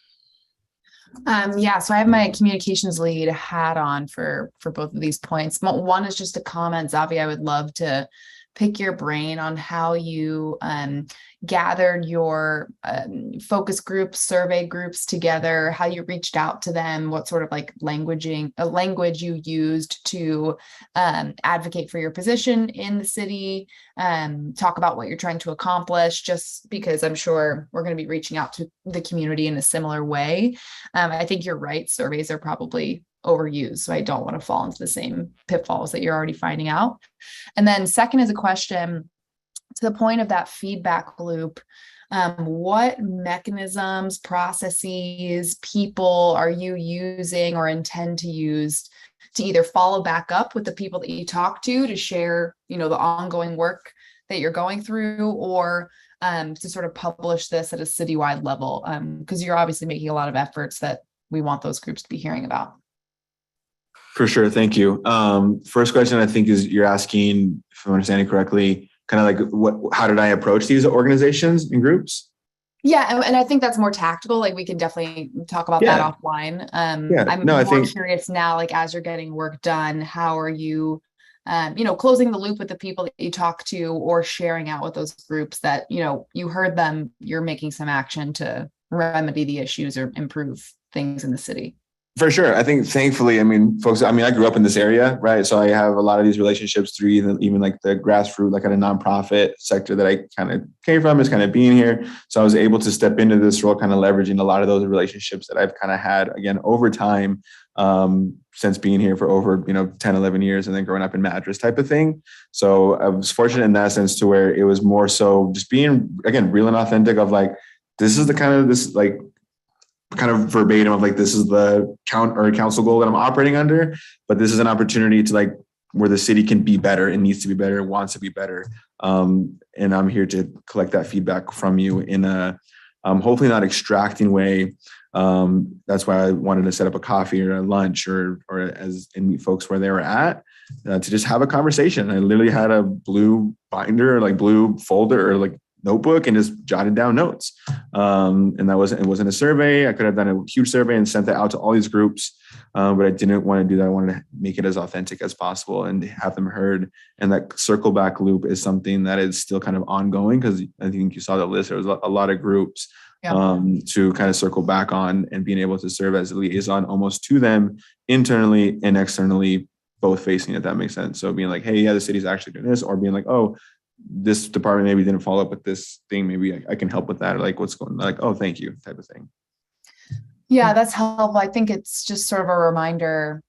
So I have my communications lead hat on for both of these points. One is just a comment, Zavi. I would love to pick your brain on how you gathered your focus groups, survey groups together, how you reached out to them, what sort of language you used to advocate for your position in the city, talk about what you're trying to accomplish, just because I'm sure we're going to be reaching out to the community in a similar way. I think you're right. Surveys are probably overused, so I don't want to fall into the same pitfalls that you're already finding out. And then second is a question to the point of that feedback loop. What mechanisms, processes, people are you using or intend to use to either follow back up with the people that you talk to share, the ongoing work that you're going through, or to sort of publish this at a citywide level? Because you're obviously making a lot of efforts that we want those groups to be hearing about. For sure. Thank you. First question, I think, is you're asking, if I'm understanding correctly, kind of how did I approach these organizations and groups? Yeah. And I think that's more tactical. We can definitely talk about that offline. I'm curious now, as you're getting work done, how are you, closing the loop with the people that you talk to, or sharing out with those groups that, you heard them, you're making some action to remedy the issues or improve things in the city? For sure. I think thankfully, folks, I grew up in this area, right? So I have a lot of these relationships through even the grassroots, at a nonprofit sector that I kind of came from, is kind of being here. So I was able to step into this role, kind of leveraging a lot of those relationships that I've kind of had, again, over time, since being here for over, 10, 11 years, and then growing up in Madras type of thing. So I was fortunate in that sense to where it was more so just being, again, real and authentic of this is the kind of verbatim of this is the council goal that I'm operating under, but this is an opportunity to where the city can be better and needs to be better, wants to be better. And I'm here to collect that feedback from you in a hopefully not extracting way. That's why I wanted to set up a coffee or a lunch or and meet folks where they were at, to just have a conversation. I literally had a blue binder or blue folder or notebook and just jotted down notes. And it wasn't a survey. I could have done a huge survey and sent that out to all these groups. But I didn't want to do that. I wanted to make it as authentic as possible and have them heard. And that circle back loop is something that is still kind of ongoing, because I think you saw the list. There was a lot of groups to kind of circle back on, and being able to serve as a liaison almost to them internally and externally, both facing, if that makes sense. So being hey, yeah, the city's actually doing this, or being oh, this department maybe didn't follow up with this thing. Maybe I can help with that. Or like what's going, like, oh, thank you type of thing. Yeah, that's helpful. I think it's just sort of a reminder,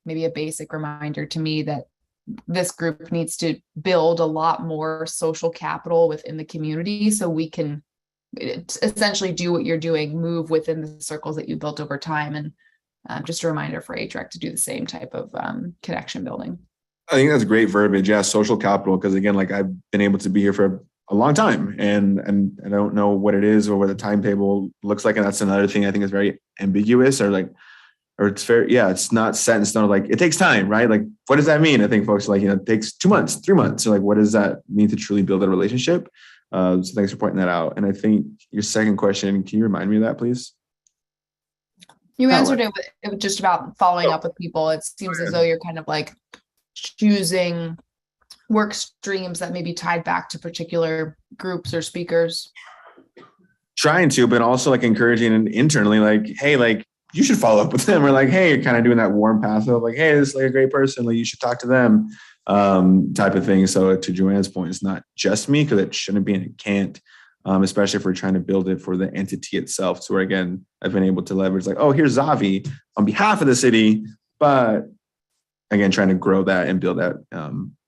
maybe a basic reminder to me that this group needs to build a lot more social capital within the community so we can essentially do what you're doing, move within the circles that you built over time. And just a reminder for HREC to do the same type of connection building. I think that's great verbiage. Yeah, social capital. Because again, like I've been able to be here for a long time and I don't know what it is or what the timetable looks like. And that's another thing I think is very ambiguous or it's fair. Yeah, it's not set in stone. Like it takes time, right? Like, what does that mean? I think folks are like, it takes 2 months, 3 months. So like, what does that mean to truly build a relationship? So thanks for pointing that out. And I think your second question, can you remind me of that, please? You answered it with just about following up with people. It seems as though you're kind of like choosing work streams that may be tied back to particular groups or speakers. Trying to, but also like encouraging internally, like, hey, like you should follow up with them, or like, hey, you're kind of doing that warm passive, like, hey, this is like a great person, like you should talk to them, type of thing. So to Joanne's point, it's not just me because it shouldn't be and it can't, especially if we're trying to build it for the entity itself. So where again, I've been able to leverage like, oh, here's Zavi on behalf of the city, but again, trying to grow that and build that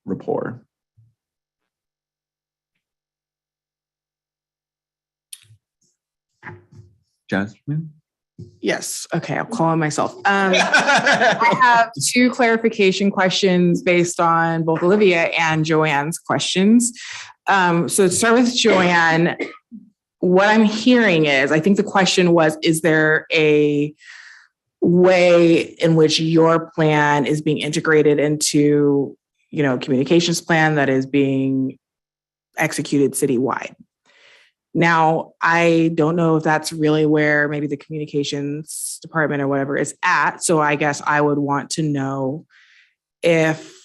rapport. Jasmine? Yes. Okay. I'll call on myself. I have 2 clarification questions based on both Olivia and Joanne's questions. So to start with Joanne, what I'm hearing is, I think the question was, is there a way in which your plan is being integrated into, communications plan that is being executed citywide? Now, I don't know if that's really where maybe the communications department or whatever is at. So I guess I would want to know if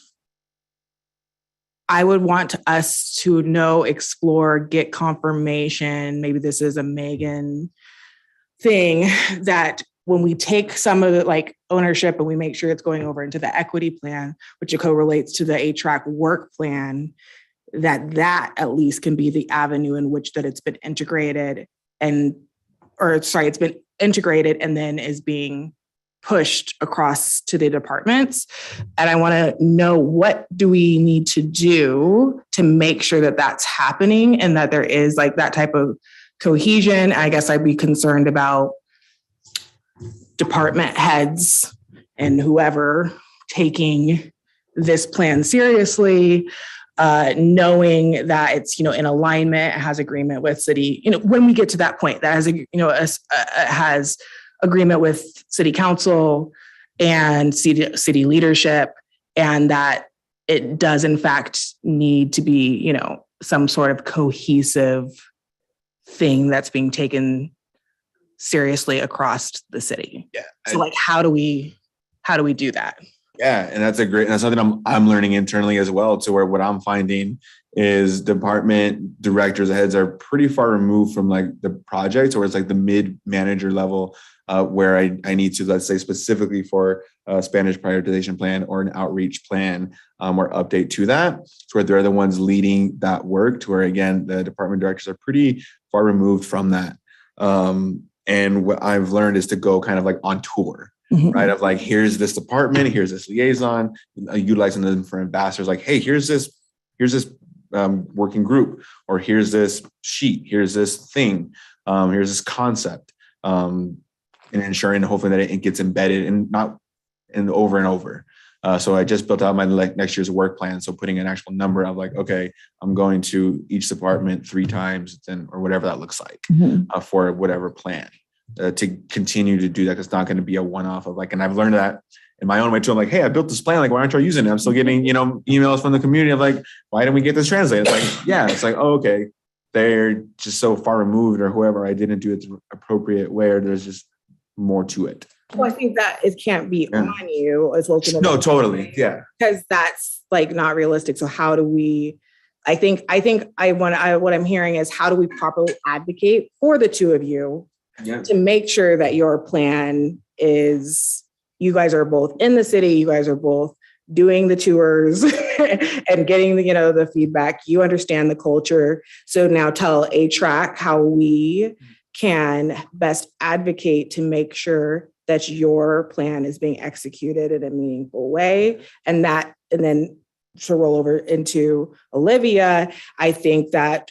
I would want us to explore, get confirmation. Maybe this is a Megan thing that when we take some of the like ownership and we make sure it's going over into the equity plan, which correlates to the HRAC work plan, that at least can be the avenue in which that it's been integrated it's been integrated and then is being pushed across to the departments. And I want to know, what do we need to do to make sure that that's happening and that there is like that type of cohesion? I guess I'd be concerned about department heads and whoever taking this plan seriously, knowing that it's, in alignment, it has agreement with city, when we get to that point, that has, has agreement with city council and city leadership, and that it does in fact need to be, some sort of cohesive thing that's being taken seriously across the city. Yeah. So like, how do we do that? Yeah, and that's something I'm learning internally as well. To where what I'm finding is department directors, heads are pretty far removed from like the project, or it's like the mid manager level, where I need to, let's say specifically for a Spanish prioritization plan or an outreach plan, or update to that, to where they're the ones leading that work. To where again, the department directors are pretty far removed from that. And what I've learned is to go kind of like on tour. Right, of like, here's this department, here's this liaison, utilizing them for ambassadors. Like, hey, here's this working group, or here's this sheet, here's this thing, here's this concept, and ensuring hopefully that it gets embedded and not over and over. So I just built out my next year's work plan. So putting an actual number of like, okay, I'm going to each department 3 times, or whatever that looks like, for whatever plan. To continue to do that, because it's not going to be a one-off of like, and I've learned that in my own way too. I'm like, hey, I built this plan. Like, why aren't you using it? I'm still getting, emails from the community of like, why didn't we get this translated? It's like, yeah, it's like, oh, okay, they're just so far removed, or whoever, I didn't do it the appropriate way, or there's just more to it. Well, I think that it can't be on you as well. No, totally, yeah, because that's like not realistic. So how do we? I think what I'm hearing is, how do we properly advocate for the 2 of you? Yeah. To make sure that your plan is, you guys are both in the city, you guys are both doing the tours and getting the feedback. You understand the culture. So now tell HRAC how we can best advocate to make sure that your plan is being executed in a meaningful way. And then to roll over into Olivia, I think that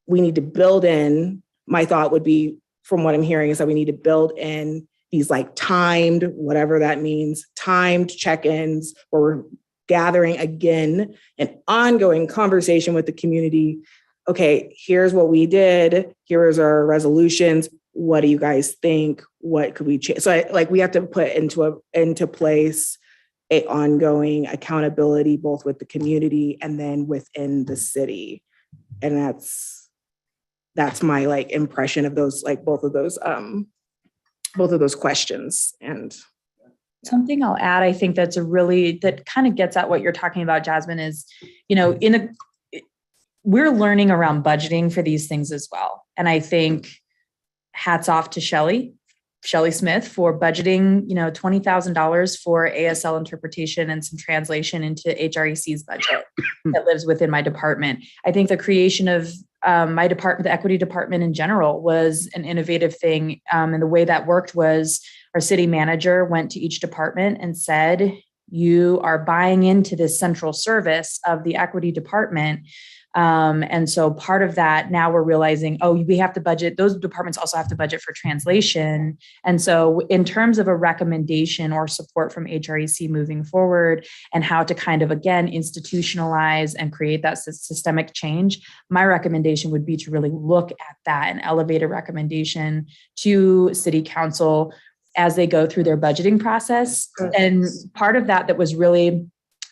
we need to build in, my thought would be, from what I'm hearing, is that we need to build in these like timed, whatever that means, timed check-ins where we're gathering again an ongoing conversation with the community. Okay, here's what we did. Here's our resolutions. What do you guys think? What could we change? So we have to put into place a ongoing accountability, both with the community and then within the city. And that's my impression of those, both of those questions. And something I'll add, I think that kind of gets at what you're talking about, Jasmine, is, we're learning around budgeting for these things as well. And I think hats off to Shelley Smith for budgeting, $20,000 for ASL interpretation and some translation into HREC's budget that lives within my department. I think the creation of my department, the equity department in general, was an innovative thing. And the way that worked was our city manager went to each department and said, you are buying into this central service of the equity department. And so part of that, now we're realizing, we have to budget. Those departments also have to budget for translation. And so in terms of a recommendation or support from HREC moving forward and how to kind of, again, institutionalize and create that systemic change, my recommendation would be to really look at that and elevate a recommendation to city council as they go through their budgeting process. And part of that was really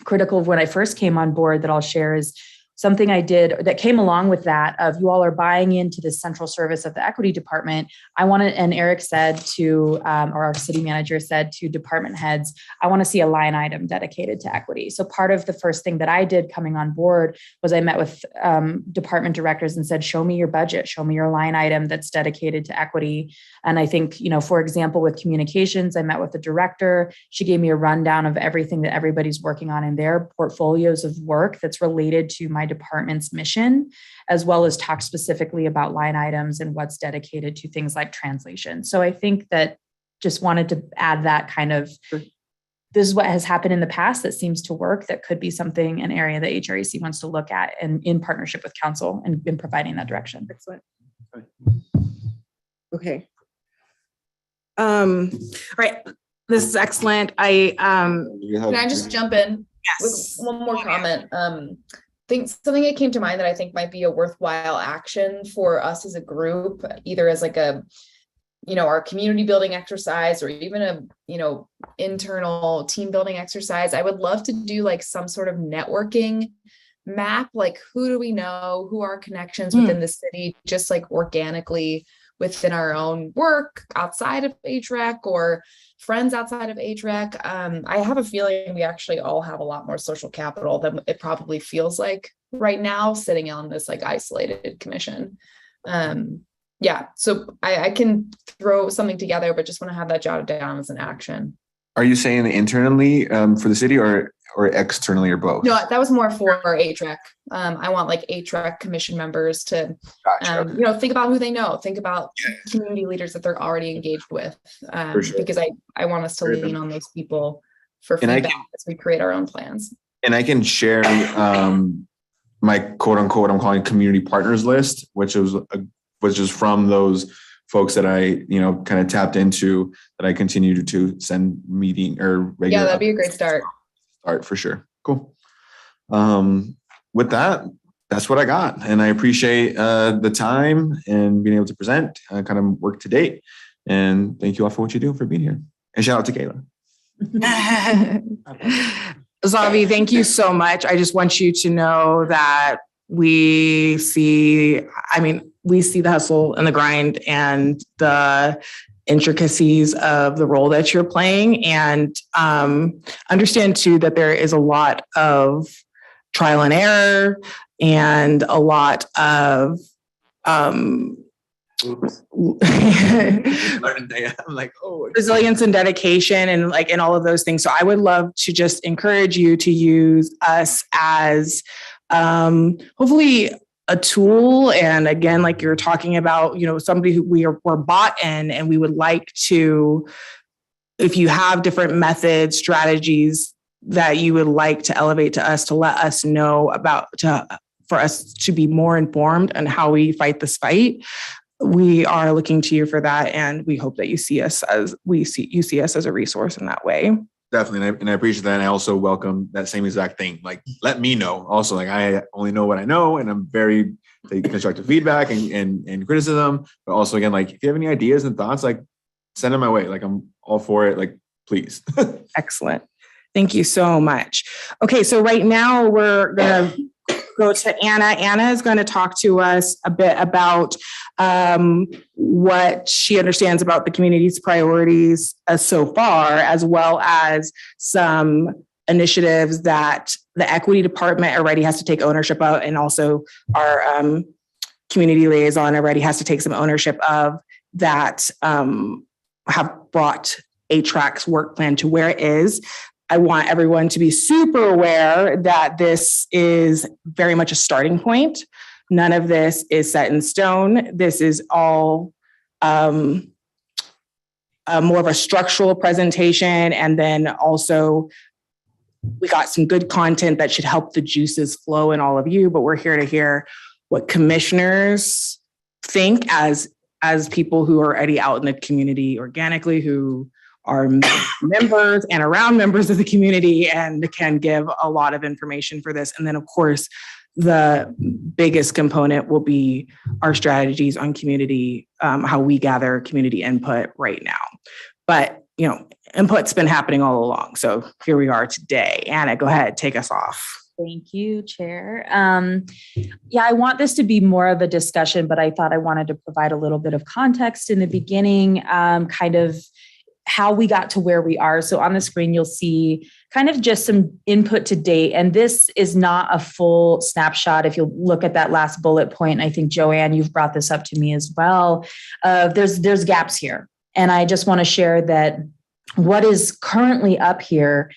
critical when I first came on board that I'll share is something I did that came along with that of you all are buying into this central service of the equity department. And Eric said to, or our city manager said to department heads, I want to see a line item dedicated to equity. So part of the first thing that I did coming on board was I met with department directors and said, show me your budget, show me your line item that's dedicated to equity. And I think, for example, with communications, I met with the director. She gave me a rundown of everything that everybody's working on in their portfolios of work that's related to my department's mission, as well as talk specifically about line items and what's dedicated to things like translation. So I think that just wanted to add that kind of, this is what has happened in the past that seems to work, that could be something, an area that HREC wants to look at and in partnership with council and in providing that direction. Excellent. Okay. All right. This is excellent. Can I just jump in with Yes. one more comment? Think something that came to mind that I think might be a worthwhile action for us as a group, either as our community building exercise or even a, internal team building exercise. I would love to do some sort of networking map, who do we know, who are connections within the city, just organically within our own work outside of HREC or friends outside of HREC. I have a feeling we actually all have a lot more social capital than it probably feels like right now, sitting on this isolated commission. So I can throw something together, but just want to have that jotted down as an action. Are you saying internally for the city or externally or both? No, that was more for HREC. I want HREC commission members to, Gotcha. Think about who they know, think about community leaders that they're already engaged with, For sure. because I want us to lean on those people for And feedback as we create our own plans. And I can share my quote unquote, I'm calling community partners list, which is from those folks that I, kind of tapped into, that I continue to send meeting or regular. Yeah, that'd be a great start. Start for sure. Cool. With that, that's what I got. And I appreciate the time and being able to present kind of work to date. And thank you all for what you do, for being here. And shout out to Kayla. Zavi, thank you so much. I just want you to know that we see the hustle and the grind and the intricacies of the role that you're playing, and understand too that there is a lot of trial and error and a lot of Oops. I'm like, oh. Resilience and dedication and all of those things. So I would love to just encourage you to use us as hopefully a tool. And again, like you're talking about, somebody who we're bought in, and we would like to, if you have different methods, strategies that you would like to elevate to us, to let us know about, for us to be more informed on how we fight this fight. We are looking to you for that, and we hope that you see us as a resource in that way. Definitely. And I appreciate that. And I also welcome that same exact thing. Like, let me know also, like, I only know what I know, and I'm very constructive feedback and criticism, but also again, like, if you have any ideas and thoughts, like, send them my way. Like, I'm all for it. Like, please. Excellent. Thank you so much. Okay. So right now we're going to go to Anna. Anna is going to talk to us a bit about what she understands about the community's priorities so far, as well as some initiatives that the equity department already has to take ownership of, and also our community liaison already has to take some ownership of, that have brought ATRAC's work plan to where it is. I want everyone to be super aware that this is very much a starting point. None of this is set in stone. This is all more of a structural presentation. And then also we got some good content that should help the juices flow in all of you, but we're here to hear what commissioners think as people who are already out in the community organically, who are members and around members of the community and can give a lot of information for this. And then, of course, the biggest component will be our strategies on community, how we gather community input right now. But, input's been happening all along. So here we are today. Anna, go ahead, take us off. Thank you, Chair. I want this to be more of a discussion, but I thought I wanted to provide a little bit of context in the beginning, kind of how we got to where we are. So on the screen, you'll see kind of just some input to date. And this is not a full snapshot. If you look at that last bullet point, I think, Joanne, you've brought this up to me as well. There's gaps here. And I just want to share that what is currently up here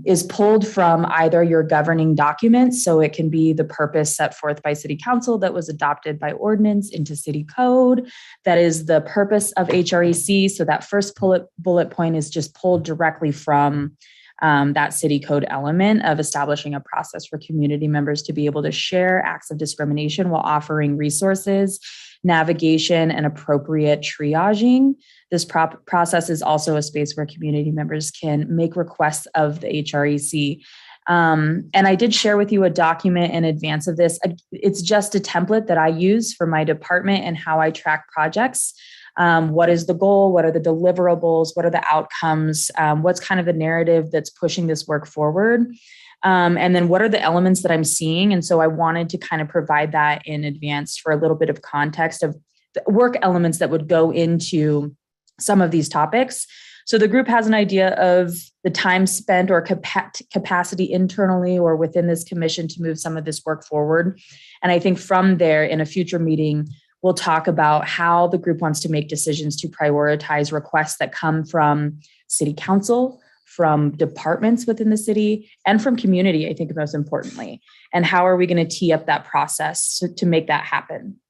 is pulled from either your governing documents. So it can be the purpose set forth by City Council that was adopted by ordinance into City Code. That is the purpose of HREC. So that first bullet point is just pulled directly from that City Code element of establishing a process for community members to be able to share acts of discrimination while offering resources, navigation, and appropriate triaging. This process is also a space where community members can make requests of the HREC. And I did share with you a document in advance of this. It's just a template that I use for my department and how I track projects. What is the goal? What are the deliverables? What are the outcomes? What's kind of the narrative that's pushing this work forward? And then what are the elements that I'm seeing? And so I wanted to kind of provide that in advance for a little bit of context of the work elements that would go into some of these topics. So the group has an idea of the time spent or capacity internally or within this commission to move some of this work forward. And I think from there, in a future meeting, we'll talk about how the group wants to make decisions to prioritize requests that come from City Council, from departments within the city, and from community, I think most importantly. And how are we going to tee up that process to make that happen?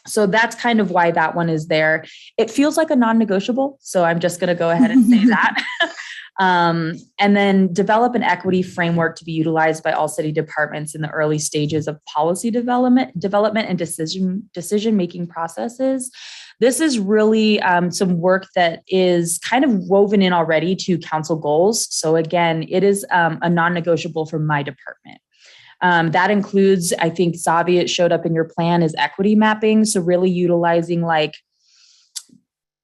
So that's kind of why that one is there. It feels like a non-negotiable, so I'm just going to go ahead and say that. And then develop an equity framework to be utilized by all city departments in the early stages of policy development and decision-making processes. This is really some work that is kind of woven in already to council goals. So again, it is a non-negotiable for my department. That includes, I think, Savi, it showed up in your plan, is equity mapping. So really utilizing like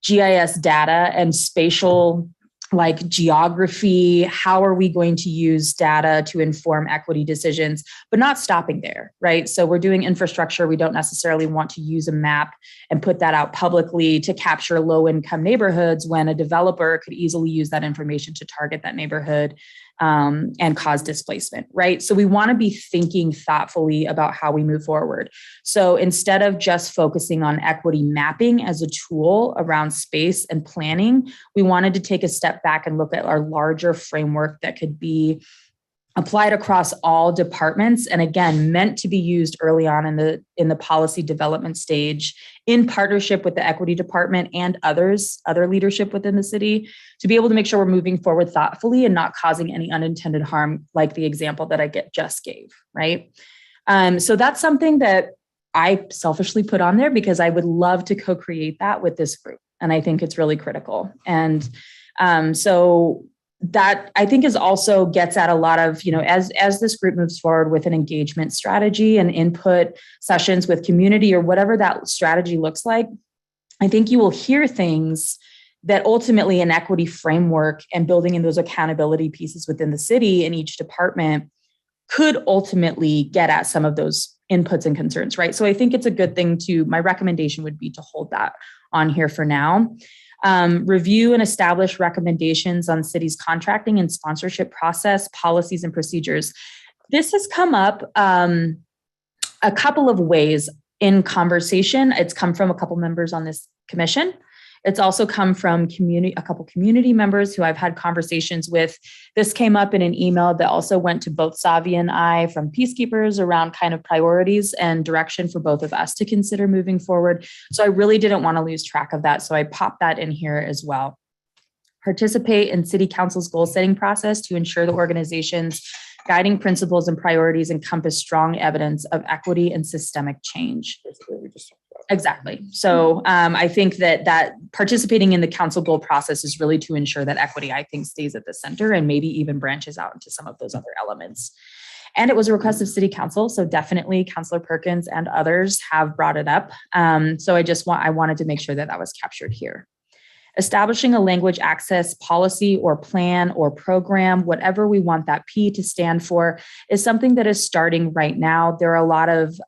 GIS data and spatial like geography, how are we going to use data to inform equity decisions, but not stopping there, right? So we're doing infrastructure. We don't necessarily want to use a map and put that out publicly to capture low-income neighborhoods when a developer could easily use that information to target that neighborhood and cause displacement, right? So we want to be thinking thoughtfully about how we move forward. So instead of just focusing on equity mapping as a tool around space and planning, we wanted to take a step back and look at our larger framework that could be applied across all departments, and again, meant to be used early on in the policy development stage in partnership with the equity department and other leadership within the city, to be able to make sure we're moving forward thoughtfully and not causing any unintended harm, like the example that I just gave, right? So that's something that I selfishly put on there because I would love to co-create that with this group, and I think it's really critical. And so that I think is also gets at a lot of, as this group moves forward with an engagement strategy and input sessions with community or whatever that strategy looks like, I think you will hear things that ultimately an equity framework and building in those accountability pieces within the city and each department could ultimately get at some of those inputs and concerns, right? So I think it's a good thing my recommendation would be to hold that on here for now. Review and establish recommendations on city's contracting and sponsorship process, policies, and procedures. This has come up a couple of ways in conversation. It's come from a couple members on this commission. It's also come from a couple community members who I've had conversations with. This came up in an email that also went to both Savi and I from Peacekeepers around kind of priorities and direction for both of us to consider moving forward. So I really didn't want to lose track of that. So I popped that in here as well. Participate in City Council's goal setting process to ensure the organization's guiding principles and priorities encompass strong evidence of equity and systemic change. Exactly. So I think that participating in the council goal process is really to ensure that equity, I think, stays at the center and maybe even branches out into some of those other elements. And it was a request of City Council. So definitely Councilor Perkins and others have brought it up. So I wanted to make sure that was captured here. Establishing a language access policy or plan or program, whatever we want that P to stand for, is something that is starting right now. There are a lot of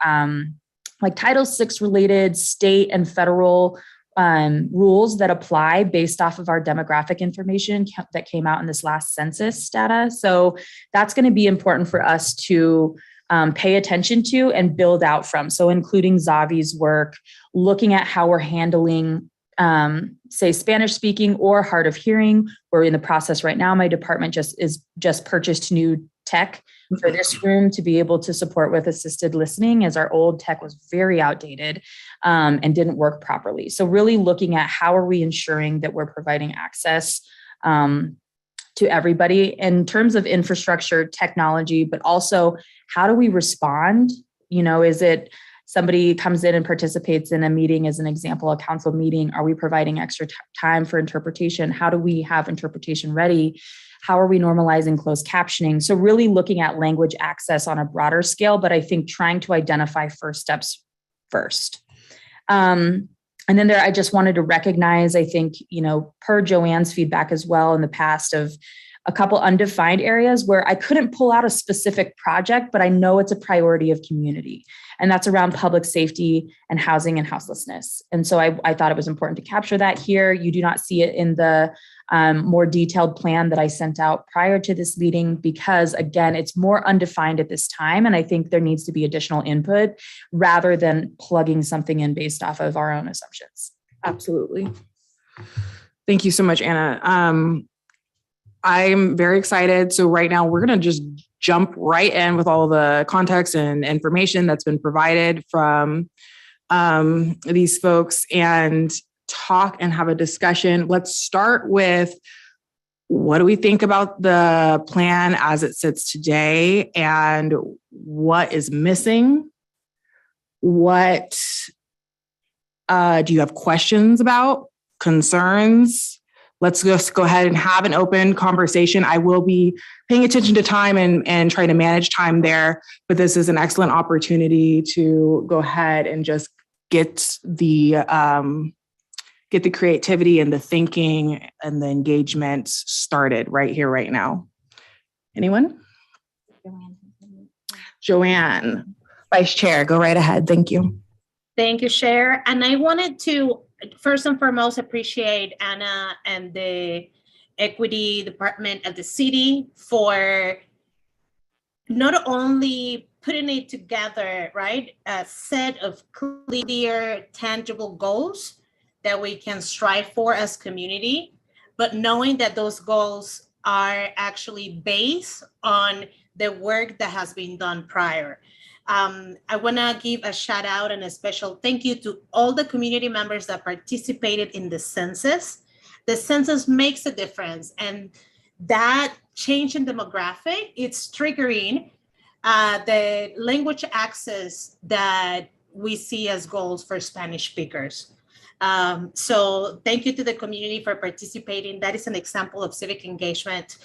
like Title VI related state and federal rules that apply based off of our demographic information that came out in this last census data. So that's going to be important for us to pay attention to and build out from. So including Zavi's work, looking at how we're handling say Spanish speaking or hard of hearing. We're in the process right now. My department just purchased new tech for this room to be able to support with assisted listening, as our old tech was very outdated and didn't work properly. So really looking at how are we ensuring that we're providing access to everybody in terms of infrastructure, technology, but also how do we respond? Is it somebody comes in and participates in a meeting, as an example, a council meeting? Are we providing extra time for interpretation? How do we have interpretation ready? How are we normalizing closed captioning? So really looking at language access on a broader scale, but I think trying to identify first steps first. And then I just wanted to recognize, I think, per Joanne's feedback as well in the past, of a couple undefined areas where I couldn't pull out a specific project, but I know it's a priority of community. And that's around public safety and housing and houselessness. And so I thought it was important to capture that here. You do not see it in the more detailed plan that I sent out prior to this meeting, because again, it's more undefined at this time. And I think there needs to be additional input rather than plugging something in based off of our own assumptions. Absolutely. Thank you so much, Anna. I'm very excited. So right now we're going to just jump right in with all the context and information that's been provided from these folks and talk and have a discussion. Let's start with, what do we think about the plan as it sits today, and what is missing? What do you have questions about, concerns? Let's just go ahead and have an open conversation. I will be paying attention to time and trying to manage time there, but this is an excellent opportunity to go ahead and just get the get the creativity and the thinking and the engagement started right here, right now. Anyone? Joanne, Vice Chair, go right ahead. Thank you. Thank you, Chair. And I wanted to first and foremost appreciate Anna and the Equity Department of the city for not only putting it together, right? A set of clear, tangible goals that we can strive for as community, but knowing that those goals are actually based on the work that has been done prior. I want to give a shout out and a special thank you to all the community members that participated in the census. The census makes a difference, and that change in demographic, it's triggering the language access that we see as goals for Spanish speakers. So thank you to the community for participating. That is an example of civic engagement.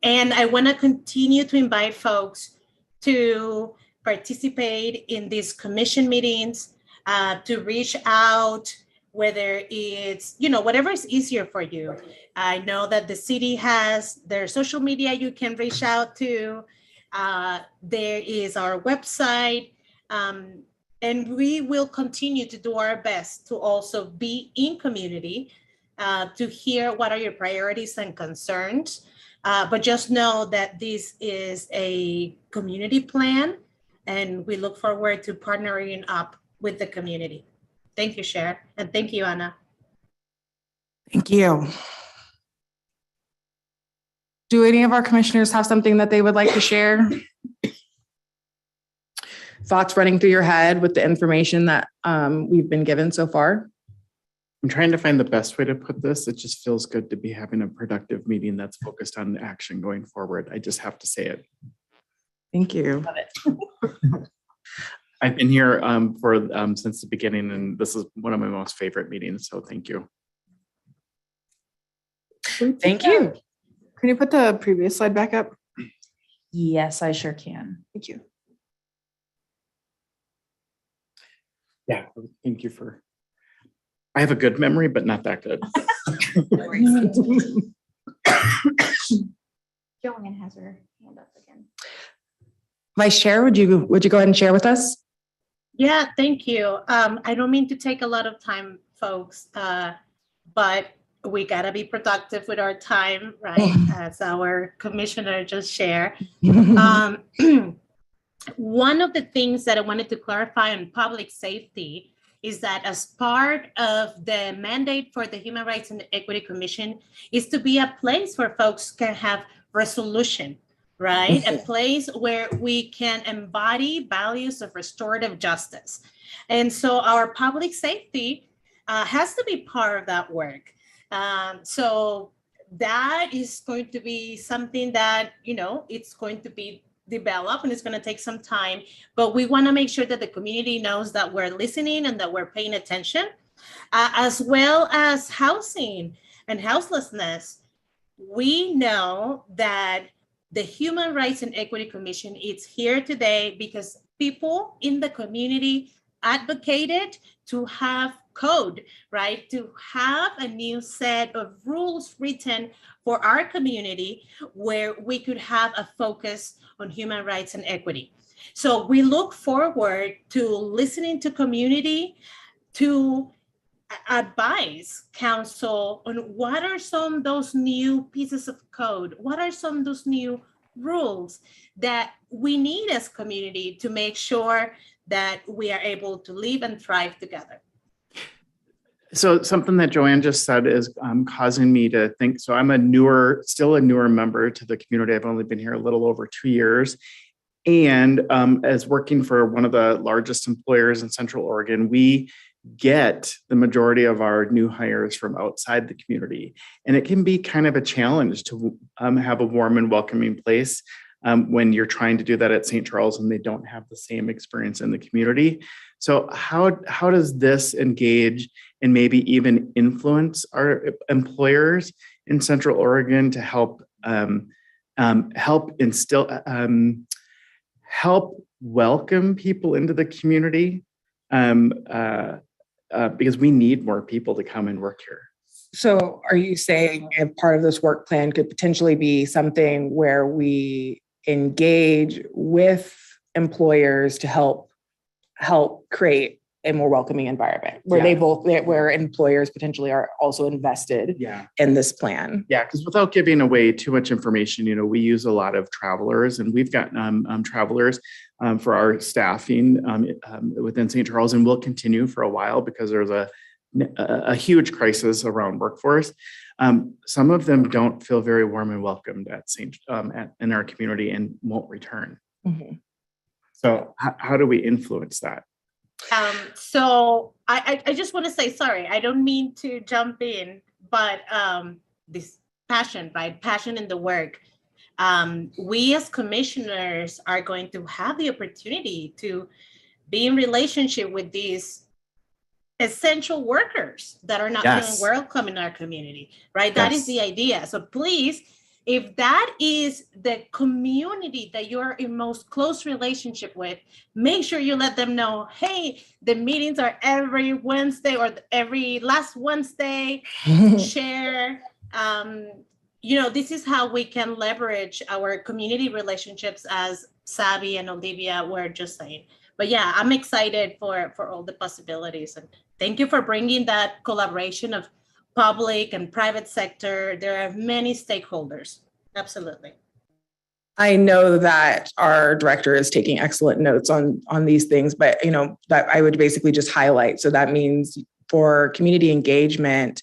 And I want to continue to invite folks to participate in these commission meetings, to reach out, whether it's, whatever is easier for you. I know that the city has their social media you can reach out to. There is our website. And we will continue to do our best to also be in community, to hear what are your priorities and concerns. But just know that this is a community plan, and we look forward to partnering up with the community. Thank you, Chair, and thank you, Anna. Thank you. Do any of our commissioners have something that they would like to share? Thoughts running through your head with the information that we've been given so far? I'm trying to find the best way to put this. It just feels good to be having a productive meeting that's focused on action going forward. I just have to say it. Thank you. Love it. I've been here since the beginning, and this is one of my most favorite meetings. So thank you. Thank you. Can you put the previous slide back up? Yes, I sure can. Thank you. Yeah, thank you for. I have a good memory, but not that good. Joanne has her hand up again. Vice Chair, would you go ahead and share with us? Yeah, thank you. I don't mean to take a lot of time, folks, but we gotta be productive with our time, right? As our commissioner just shared. One of the things that I wanted to clarify on public safety is that as part of the mandate for the Human Rights and Equity Commission is to be a place where folks can have resolution, right? A place where we can embody values of restorative justice. And so our public safety has to be part of that work. So that is going to be something that, it's going to be developed, and it's going to take some time, but we want to make sure that the community knows that we're listening and that we're paying attention, as well as housing and houselessness. We know that the Human Rights and Equity Commission is here today because people in the community advocated to have code, right? To have a new set of rules written for our community where we could have a focus on human rights and equity. So we look forward to listening to community, to advise council on what are some of those new pieces of code, what are some of those new rules that we need as community to make sure that we are able to live and thrive together. So something that Joanne just said is causing me to think. So I'm still a newer member to the community. I've only been here a little over 2 years. And as working for one of the largest employers in Central Oregon, we get the majority of our new hires from outside the community. And it can be kind of a challenge to have a warm and welcoming place when you're trying to do that at St. Charles and they don't have the same experience in the community. So how does this engage and maybe even influence our employers in Central Oregon to help help welcome people into the community? because we need more people to come and work here. So are you saying if part of this work plan could potentially be something where we engage with employers to help create a more welcoming environment where where employers potentially are also invested in this plan? Yeah, because without giving away too much information, we use a lot of travelers, and we've got travelers for our staffing within St. Charles, and will continue for a while because there's a huge crisis around workforce. Some of them don't feel very warm and welcomed in our community and won't return. Mm-hmm. So how do we influence that? So I just want to say, sorry, I don't mean to jump in, but this passion, right? Passion in the work. We as commissioners are going to have the opportunity to be in relationship with these essential workers that are not feeling welcome in our community, right? That is the idea. So please, if that is the community that you're in most close relationship with, make sure you let them know, hey, the meetings are every Wednesday or every last Wednesday. Share. This is how we can leverage our community relationships, as Sabi and Olivia were just saying. But yeah, I'm excited for all the possibilities. And thank you for bringing that collaboration of public and private sector. There are many stakeholders. Absolutely. I know that our director is taking excellent notes on these things, but that I would basically just highlight. So that means for community engagement,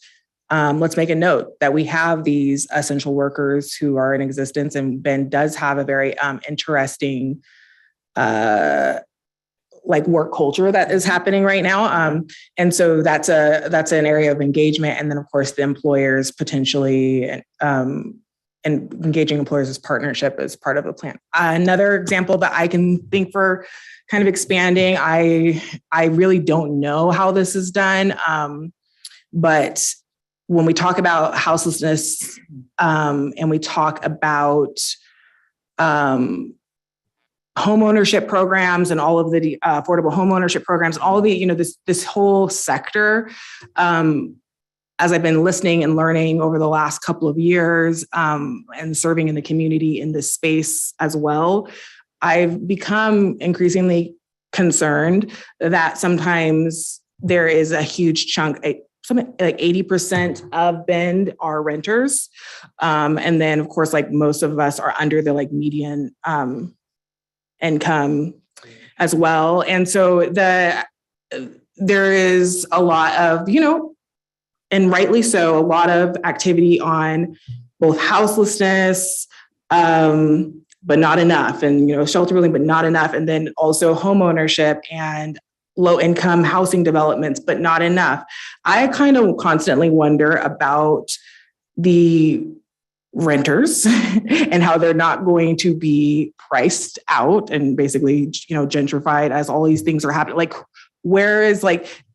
let's make a note that we have these essential workers who are in existence, and Ben does have a very interesting work culture that is happening right now. And so that's an area of engagement. And then of course the employers potentially, and engaging employers as partnership as part of the plan. Another example that I can think for kind of expanding, I really don't know how this is done. But when we talk about houselessness, and we talk about homeownership programs and all of the affordable homeownership programs, all the, this whole sector, as I've been listening and learning over the last couple of years, and serving in the community in this space as well, I've become increasingly concerned that sometimes there is a huge chunk, something like 80% of Bend are renters. And then of course, most of us are under the median income as well. And so there is a lot of, and rightly so, a lot of activity on both houselessness, but not enough, and, shelter building, but not enough. And then also home ownership and low income housing developments, but not enough. I kind of constantly wonder about the renters and how they're not going to be priced out and basically, gentrified as all these things are happening. Where is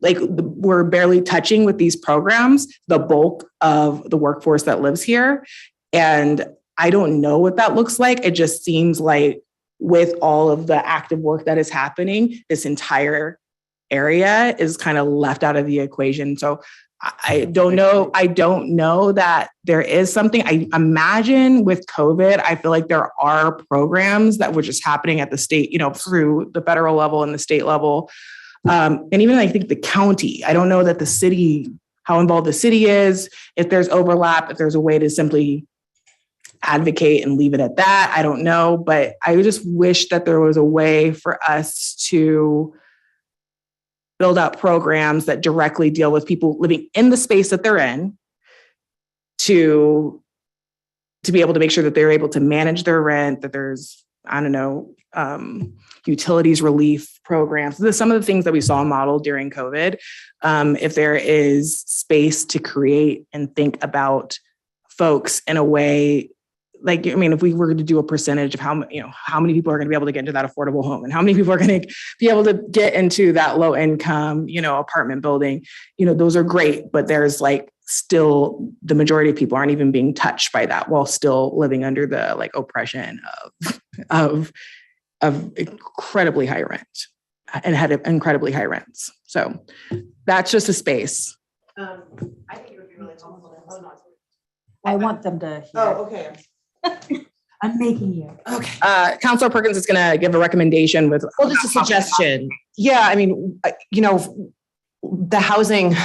we're barely touching with these programs the bulk of the workforce that lives here. And I don't know what that looks like. It just seems like with all of the active work that is happening, this entire area is kind of left out of the equation. So I don't know. I don't know that there is something. I imagine with COVID, I feel like there are programs that were just happening at the state, through the federal level and the state level. And even I think the county, I don't know that the city, how involved the city is, if there's overlap, if there's a way to simply advocate and leave it at that. I don't know, but I just wish that there was a way for us to build out programs that directly deal with people living in the space that they're in, to be able to make sure that they're able to manage their rent, that there's, utilities relief programs. Some of the things that we saw modeled during COVID. If there is space to create and think about folks in a way, if we were to do a percentage of how many people are going to be able to get into that affordable home and how many people are going to be able to get into that low income, apartment building, those are great, but there's still the majority of people aren't even being touched by that while still living under the oppression of incredibly high rent. and had incredibly high rents. So that's just a space. I think it would be really helpful. I want them to hear. Okay. I'm making you. Okay. Councilor Perkins is going to give a recommendation with. Well, just a suggestion. Yeah, I mean, the housing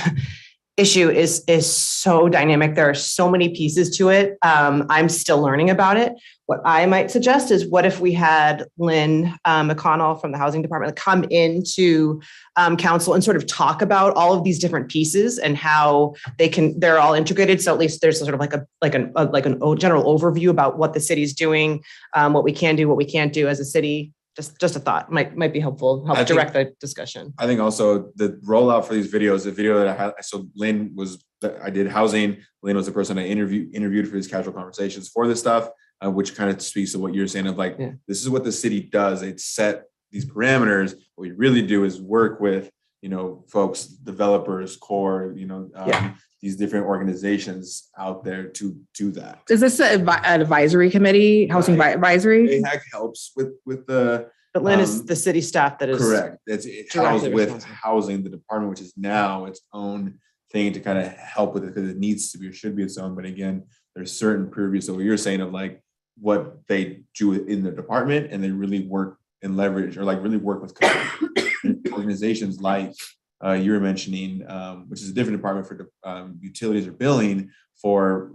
issue is so dynamic. There are so many pieces to it. I'm still learning about it. What I might suggest is, what if we had Lynn McConnell from the housing department come into council and sort of talk about all of these different pieces and how they're all integrated. So at least there's sort of like a general overview about what the city's doing, what we can do, what we can't do as a city. Just a thought might be helpful. Help direct the discussion. I think also the rollout for these videos, the video that I had, so Lynn I did housing. Lynn was the person I interviewed for these casual conversations for this stuff, which kind of speaks to what you're saying of like, this is what the city does. It set these parameters. What we really do is work with, folks, developers, core, these different organizations out there to do that. Is this an advisory committee, housing advisory? AHAC helps with the. But Lynn is the city staff that is correct. It helps with housing, the department, which is now its own thing to kind of help with it because it needs to be or should be its own. But again, there's certain purview. So what you're saying of like what they do in the department, and they really work and leverage or like really work with organizations like you were mentioning, which is a different department for utilities or billing for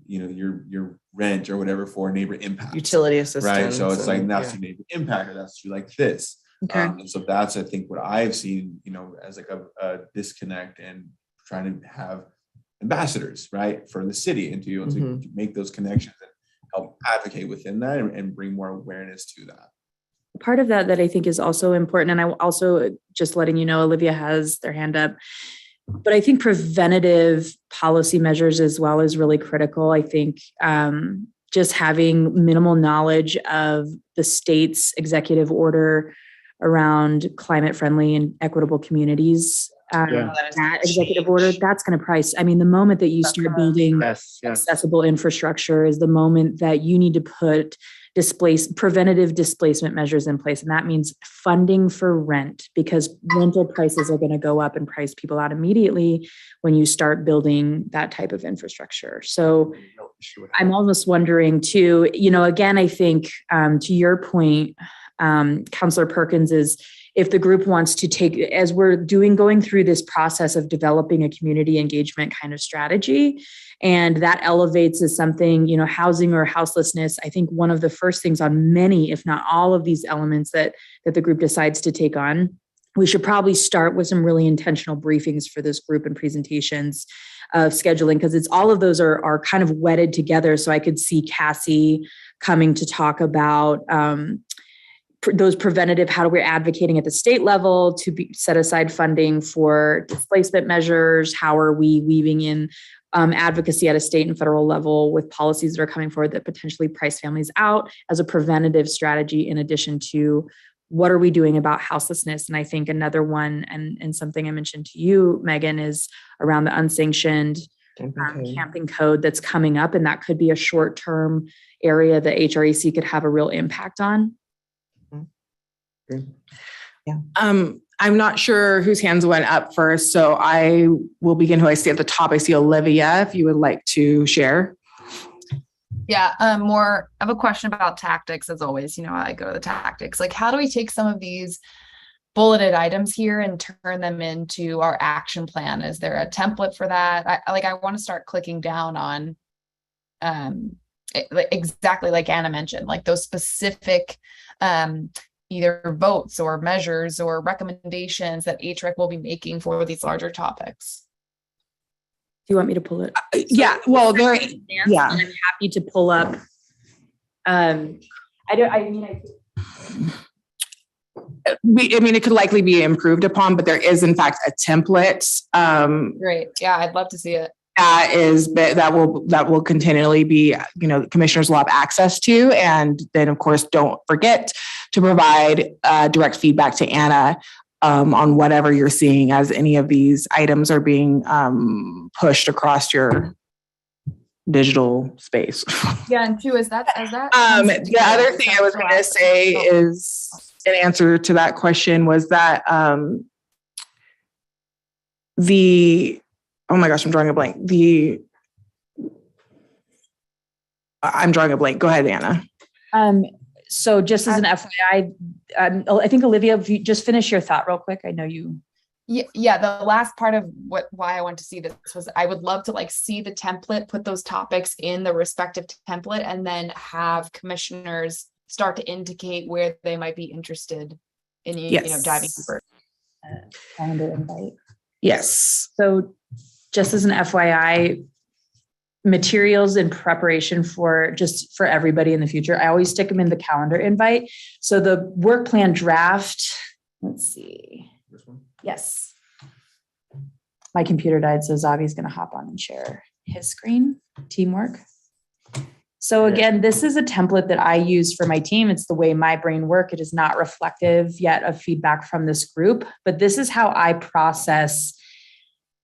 your rent or whatever for neighbor impact, utility assistance, right? So it's like that's your neighbor impact, or that's like this. Okay. And so that's I think what I've seen, as like a disconnect and trying to have ambassadors, right, for the city and to make those connections and help advocate within that and bring more awareness to that. Part of that I think is also important, and I also just letting you know, Olivia has their hand up, but I think preventative policy measures as well is really critical. I think just having minimal knowledge of the state's executive order around climate friendly and equitable communities, that executive order, that's going to price. I mean, the moment that you start building accessible infrastructure is the moment that you need to put preventative displacement measures in place. And that means funding for rent, because rental prices are going to go up and price people out immediately when you start building that type of infrastructure. So I'm almost wondering too, again, I think to your point, Councilor Perkins, is if the group wants to take, as we're going through this process of developing a community engagement kind of strategy, and that elevates as something, housing or houselessness, I think one of the first things on many, if not all of these elements that the group decides to take on, we should probably start with some really intentional briefings for this group and presentations of scheduling, because it's all of those are kind of wedded together. So I could see Cassie coming to talk about those preventative, how we're advocating at the state level to set aside funding for displacement measures. How are we weaving in advocacy at a state and federal level with policies that are coming forward that potentially price families out as a preventative strategy, in addition to what are we doing about houselessness? And I think another one, and something I mentioned to you, Megan, is around the unsanctioned camping code that's coming up. And that could be a short-term area that HREC could have a real impact on. Yeah. I'm not sure whose hands went up first, so I will begin who I see at the top. I see Olivia, if you would like to share. Yeah, I have a question about tactics, as always. I go to the tactics. Like, how do we take some of these bulleted items here and turn them into our action plan? Is there a template for that? I want to start clicking down on exactly like Anna mentioned, like those specific either votes or measures or recommendations that HREC will be making for these larger topics. Do you want me to pull it? Yeah, well, yeah. I'm happy to pull up. It could likely be improved upon, but there is in fact a template. Great. Yeah, I'd love to see it. That will continually be, commissioners will have access to. And then of course, don't forget to provide direct feedback to Anna on whatever you're seeing as any of these items are being pushed across your digital space. Yeah, and two, is that the other thing I was going to say is an answer to that question was that oh my gosh, I'm drawing a blank. I'm drawing a blank. Go ahead, Anna. So just as an FYI, I think Olivia, if you just finish your thought real quick. I know you. Yeah, the last part of why I want to see this was I would love to like see the template, put those topics in the respective template, and then have commissioners start to indicate where they might be interested in diving deeper. Calendar invite. Yes. So just as an FYI, materials in preparation for everybody in the future, I always stick them in the calendar invite. So the work plan draft, let's see. This one? Yes. My computer died, so Zavi's going to hop on and share his screen. Teamwork. So again, this is a template that I use for my team. It's the way my brain works. It is not reflective yet of feedback from this group, but this is how I process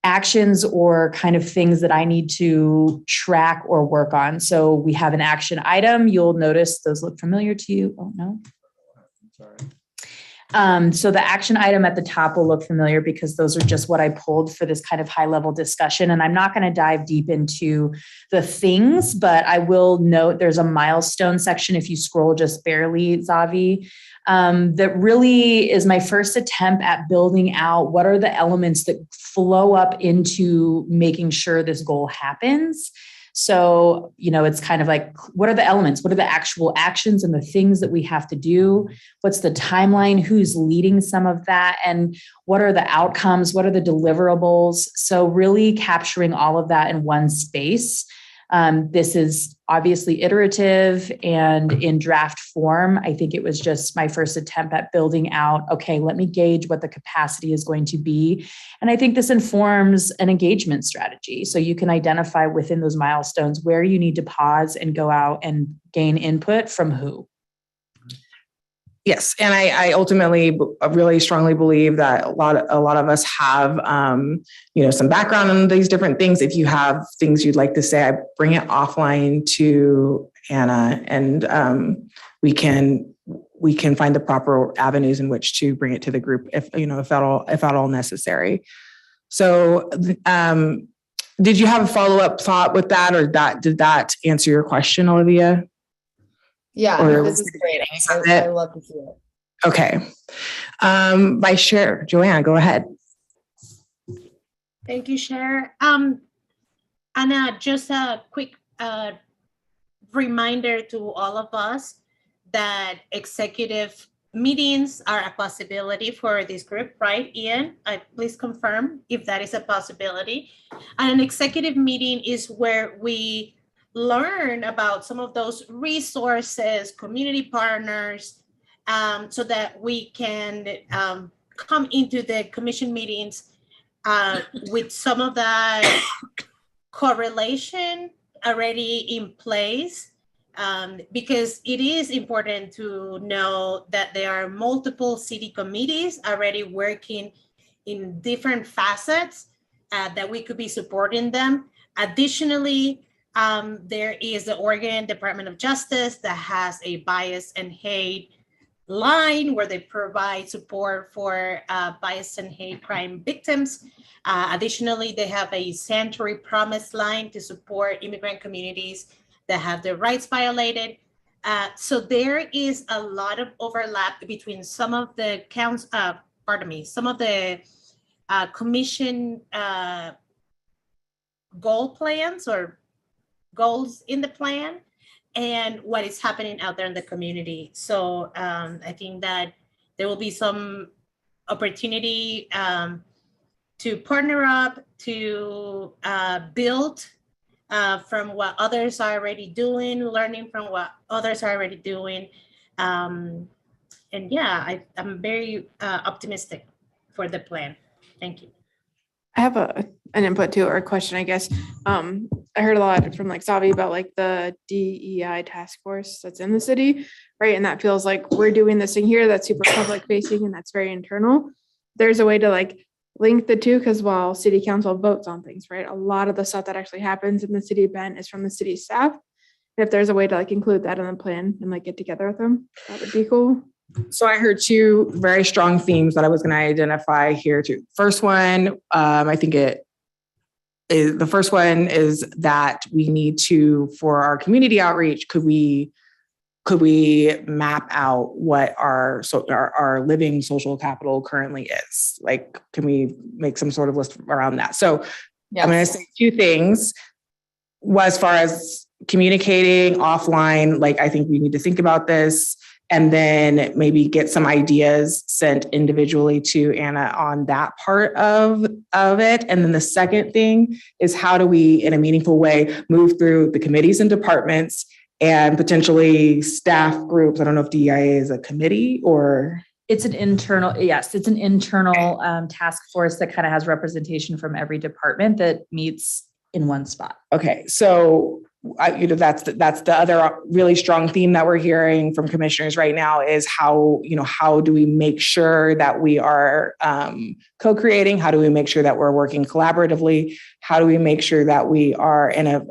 actions or kind of things that I need to track or work on. So we have an action item. You'll notice those look familiar to you. Oh, no. Sorry. So the action item at the top will look familiar because those are just what I pulled for this kind of high level discussion. And I'm not going to dive deep into the things, but I will note there's a milestone section if you scroll just barely, Zavi, that really is my first attempt at building out what are the elements that flow up into making sure this goal happens. So, it's kind of like, what are the elements? What are the actual actions and the things that we have to do? What's the timeline? Who's leading some of that? And what are the outcomes? What are the deliverables? So really capturing all of that in one space. This is obviously iterative and in draft form. I think it was just my first attempt at building out, okay, let me gauge what the capacity is going to be. And I think this informs an engagement strategy. So you can identify within those milestones where you need to pause and go out and gain input from who. Yes, and I ultimately really strongly believe that a lot of us have some background in these different things. If you have things you'd like to say, I bring it offline to Anna, and we can find the proper avenues in which to bring it to the group if at all necessary. So, did you have a follow-up thought with that, or did that answer your question, Olivia? Yeah, Or this is great. I love to see it. Okay. Vice Chair Joanne, go ahead. Thank you, Chair. Anna, just a quick reminder to all of us that executive meetings are a possibility for this group, right, Ian? Please confirm if that is a possibility. And an executive meeting is where we learn about some of those resources, community partners, so that we can come into the commission meetings with some of that correlation already in place, because it is important to know that there are multiple city committees already working in different facets that we could be supporting them. Additionally, there is the Oregon Department of Justice that has a bias and hate line where they provide support for bias and hate crime victims. Additionally, they have a Sanctuary Promise line to support immigrant communities that have their rights violated. So there is a lot of overlap between some of the some of the commission goal plans or goals in the plan and what is happening out there in the community. So I think that there will be some opportunity to partner up, to build from what others are already doing, learning from what others are already doing. And yeah, I'm very optimistic for the plan. Thank you. I have an input too, or a question, I guess. I heard a lot from Zavi about the DEI task force that's in the city, right? And that feels like we're doing this thing here that's super public facing and that's very internal. There's a way to link the two, because while city council votes on things, right, a lot of the stuff that actually happens in the city event is from the city staff. And if there's a way to include that in the plan and get together with them, that would be cool. So I heard two very strong themes that I was going to identify here too. First one, I think the first one is that we need to, for our community outreach, could we map out what our living social capital currently is? Like, can we make some sort of list around that? So I'm going to say two things. As far as communicating offline, like, I think we need to think about this, and then maybe get some ideas sent individually to Anna on that part of it. And then the second thing is, how do we, in a meaningful way, move through the committees and departments and potentially staff groups? I don't know if DEIA is a committee or... It's an internal task force that kind of has representation from every department that meets in one spot. Okay, so that's the other really strong theme that we're hearing from commissioners right now is how do we make sure that we are co-creating? How do we make sure that we're working collaboratively? How do we make sure that we are in a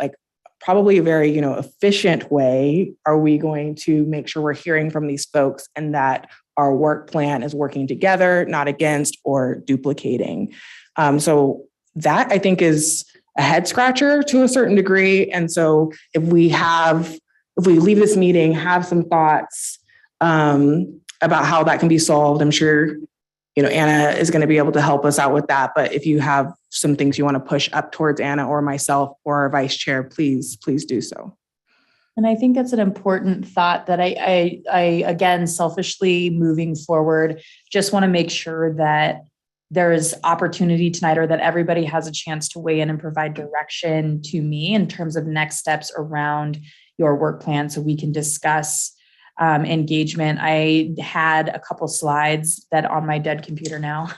probably a very efficient way? Are we going to make sure we're hearing from these folks and that our work plan is working together, not against or duplicating? So that, I think, is a head scratcher to a certain degree. And so if we leave this meeting, have some thoughts about how that can be solved, I'm sure, Anna is going to be able to help us out with that. But if you have some things you want to push up towards Anna or myself or our vice chair, please do so. And I think that's an important thought that I again, selfishly moving forward, just want to make sure that there is opportunity tonight, or that everybody has a chance to weigh in and provide direction to me in terms of next steps around your work plan, so we can discuss engagement. I had a couple slides that on my dead computer now,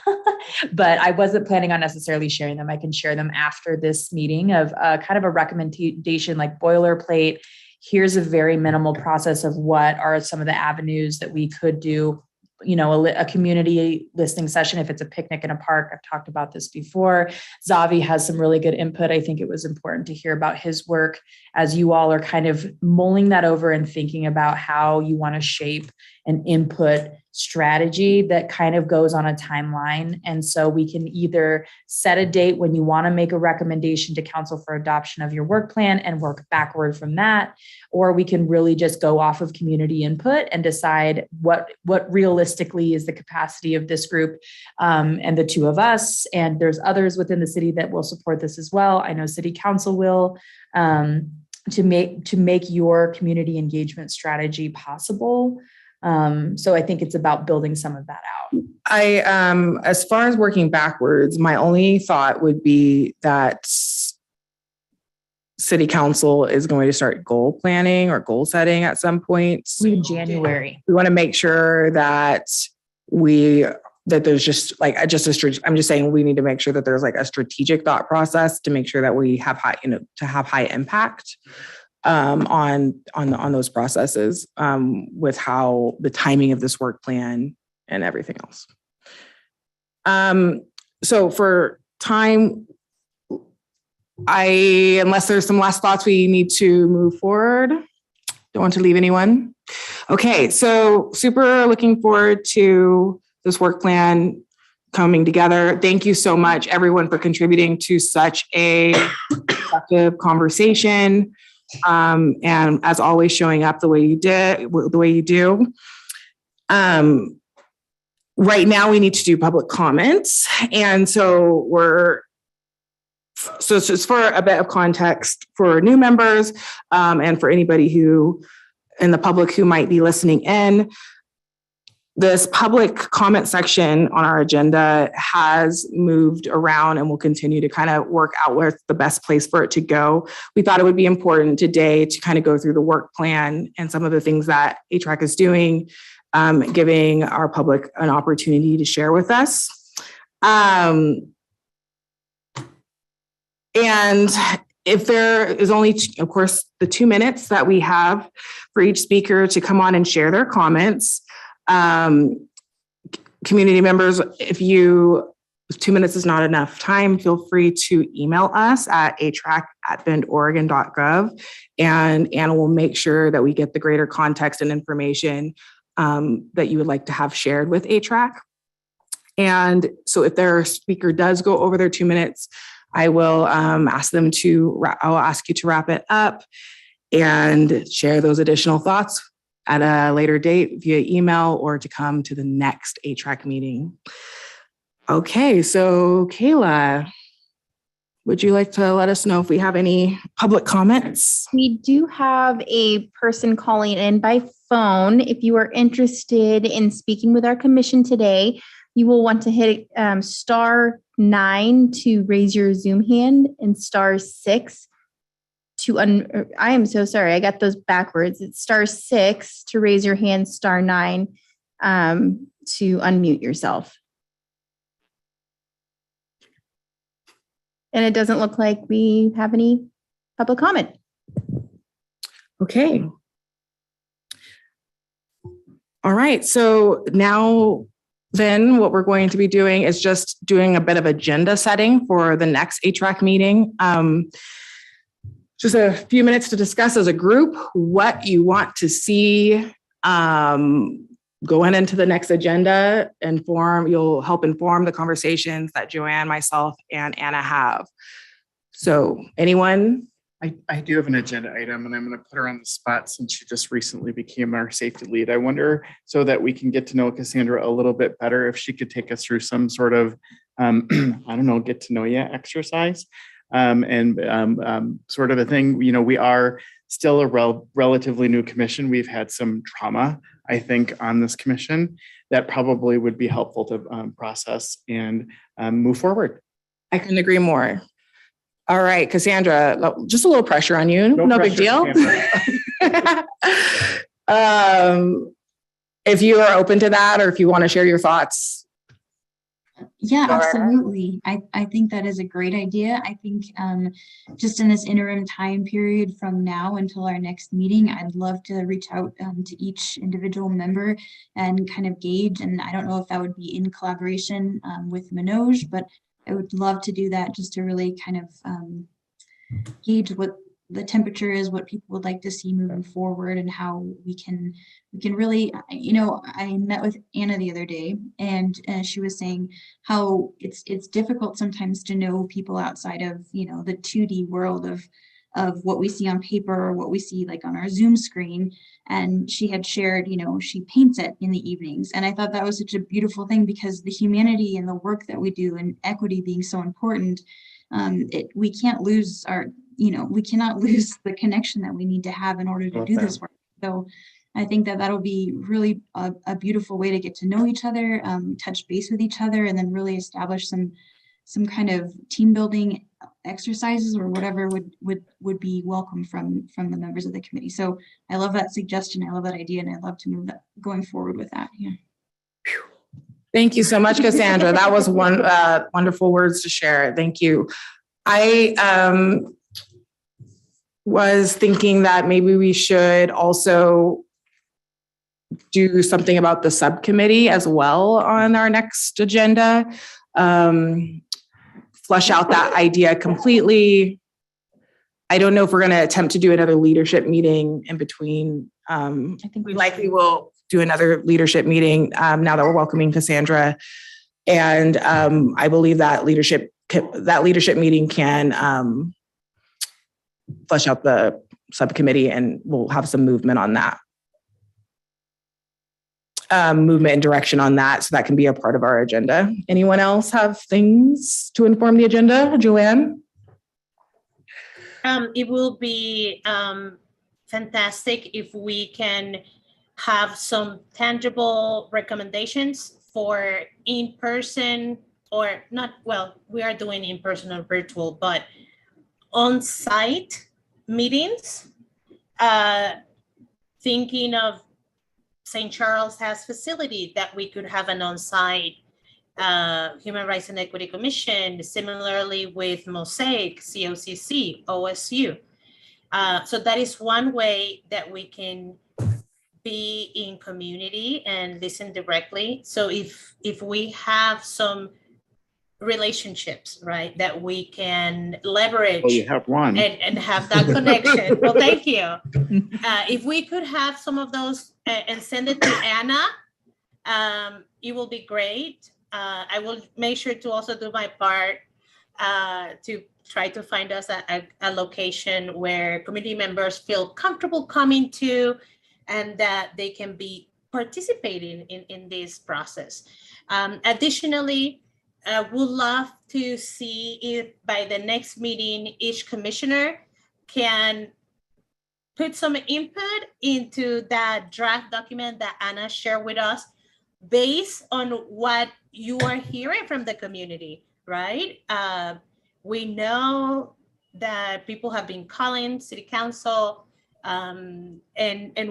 but I wasn't planning on necessarily sharing them. I can share them after this meeting of kind of a recommendation, like boilerplate. Here's a very minimal process of what are some of the avenues that we could do. A community listening session, if it's a picnic in a park. I've talked about this before. Zavi has some really good input. I think it was important to hear about his work as you all are kind of mulling that over and thinking about how you want to shape an input strategy that kind of goes on a timeline. And so we can either set a date when you want to make a recommendation to council for adoption of your work plan and work backward from that, or we can really just go off of community input and decide what realistically is the capacity of this group and the two of us. And there's others within the city that will support this as well. I know city council will, to make your community engagement strategy possible. So I think it's about building some of that out. As far as working backwards, my only thought would be that city council is going to start goal planning or goal setting at some point. In January. We want to make sure that there's just I'm just saying we need to make sure that there's like a strategic thought process to make sure that we have high impact on those processes with how the timing of this work plan and everything else. So for time, unless there's some last thoughts, we need to move forward. Don't want to leave anyone. Okay, so super looking forward to this work plan coming together. Thank you so much, everyone, for contributing to such a productive conversation. And as always, showing up the way you do. Right now, we need to do public comments. And so it's just for a bit of context for new members and for anybody who in the public who might be listening in. This public comment section on our agenda has moved around and will continue to kind of work out where's the best place for it to go. We thought it would be important today to kind of go through the work plan and some of the things that HRAC is doing, giving our public an opportunity to share with us. And if there is only, of course, the 2 minutes that we have for each speaker to come on and share their comments, community members, if 2 minutes is not enough time, feel free to email us at hrac@bendoregon.gov, and Anna will make sure that we get the greater context and information that you would like to have shared with HRAC. And so if their speaker does go over their 2 minutes, I will ask them I'll ask you to wrap it up and share those additional thoughts at a later date via email or to come to the next HRAC meeting. Okay, so Kayla, would you like to let us know if we have any public comments? We do have a person calling in by phone. If you are interested in speaking with our commission today, you will want to hit *9 to raise your Zoom hand and *6 to I am so sorry, I got those backwards. It's *6 to raise your hand, *9 to unmute yourself. And it doesn't look like we have any public comment. Okay. All right, so now then what we're going to be doing is just doing a bit of agenda setting for the next HRAC meeting. Just a few minutes to discuss as a group what you want to see going into the next agenda. You'll help inform the conversations that Joanne, myself, and Anna have. So anyone? I do have an agenda item, and I'm going to put her on the spot since she just recently became our safety lead. I wonder, so that we can get to know Cassandra a little bit better, if she could take us through some sort of, I don't know, get to know you exercise, and sort of a thing. You know, we are still a relatively new commission. We've had some trauma, I think, on this commission that probably would be helpful to process and move forward. I couldn't agree more. All right, Cassandra, just a little pressure on you. No big deal. If you are open to that, or if you want to share your thoughts. Yeah, absolutely. I think that is a great idea. I think just in this interim time period from now until our next meeting, I'd love to reach out to each individual member and kind of gauge, and I don't know if that would be in collaboration with Manoj, but I would love to do that just to really kind of gauge what the temperature is, what people would like to see moving forward, and how we can really, you know, I met with Anna the other day, and she was saying how it's difficult sometimes to know people outside of, you know, the 2D world of what we see on paper or what we see like on our Zoom screen. And she had shared, you know, she paints it in the evenings. And I thought that was such a beautiful thing, because the humanity and the work that we do, and equity being so important, we can't lose we cannot lose the connection that we need to have in order to do this work. So I think that that'll be really a beautiful way to get to know each other, touch base with each other, and then really establish some kind of team building exercises or whatever would be welcome from the members of the committee. So I love that suggestion. I love that idea, and I'd love to move that going forward with that. Yeah. Thank you so much, Cassandra. That was wonderful words to share. Thank you. I was thinking that maybe we should also do something about the subcommittee as well on our next agenda. Flesh out that idea completely. I don't know if we're going to attempt to do another leadership meeting in between. I think we likely will do another leadership meeting now that we're welcoming Cassandra. And I believe that leadership meeting can flesh out the subcommittee, and we'll have some movement on that. Movement and direction on that, so that can be a part of our agenda. Anyone else have things to inform the agenda? Joanne? It will be fantastic if we can have some tangible recommendations for in-person, or not, well, we are doing in-person or virtual, but on-site meetings. Thinking of St. Charles has facility that we could have an on-site Human Rights and Equity Commission, similarly with Mosaic, COCC, OSU. So that is one way that we can be in community and listen directly. So if we have some relationships, right? That we can leverage. Oh, you have one. And have that connection. Well, thank you. If we could have some of those and send it to Anna, it will be great. I will make sure to also do my part to try to find us a location where community members feel comfortable coming to, and that they can be participating in this process. Additionally, would love to see if by the next meeting, each commissioner can put some input into that draft document that Anna shared with us based on what you are hearing from the community, right? We know that people have been calling city council, and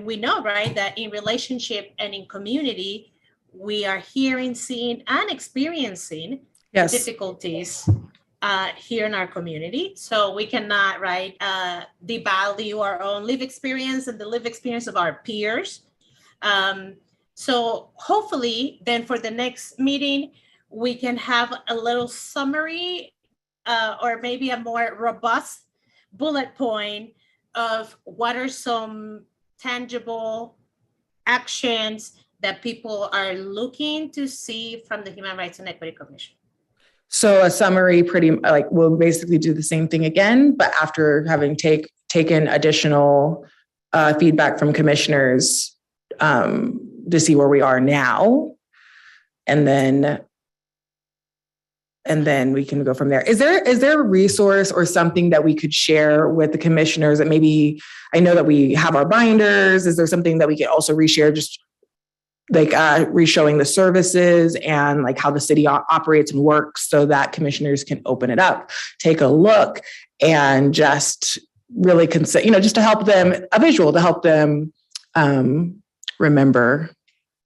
we know, right, that in relationship and in community, we are hearing, seeing, and experiencing difficulties here in our community. So we cannot, right, devalue our own lived experience and the lived experience of our peers. So hopefully then for the next meeting, we can have a little summary or maybe a more robust bullet point of what are some tangible actions that people are looking to see from the Human Rights and Equity Commission. So a summary we'll basically do the same thing again, but after having taken additional feedback from commissioners to see where we are now. And then we can go from there. Is there a resource or something that we could share with the commissioners that maybe, I know that we have our binders. Is there something that we could also reshare, just like re-showing the services and like how the city operates and works, so that commissioners can open it up, take a look, and just really consider, just to help them, a visual to help them remember.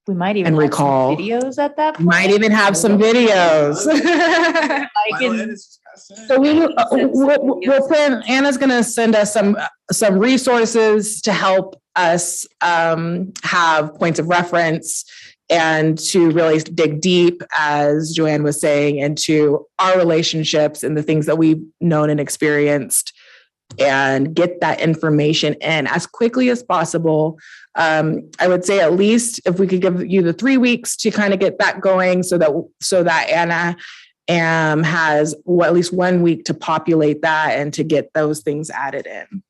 We might even and have recall some videos at that point. Might even have some videos. So we'll send, Anna's going to send us some resources to help us have points of reference and to really dig deep, as Joanne was saying, into our relationships and the things that we've known and experienced, and get that information in as quickly as possible. I would say at least if we could give you the 3 weeks to kind of get that going, so that Anna has at least 1 week to populate that and to get those things added in.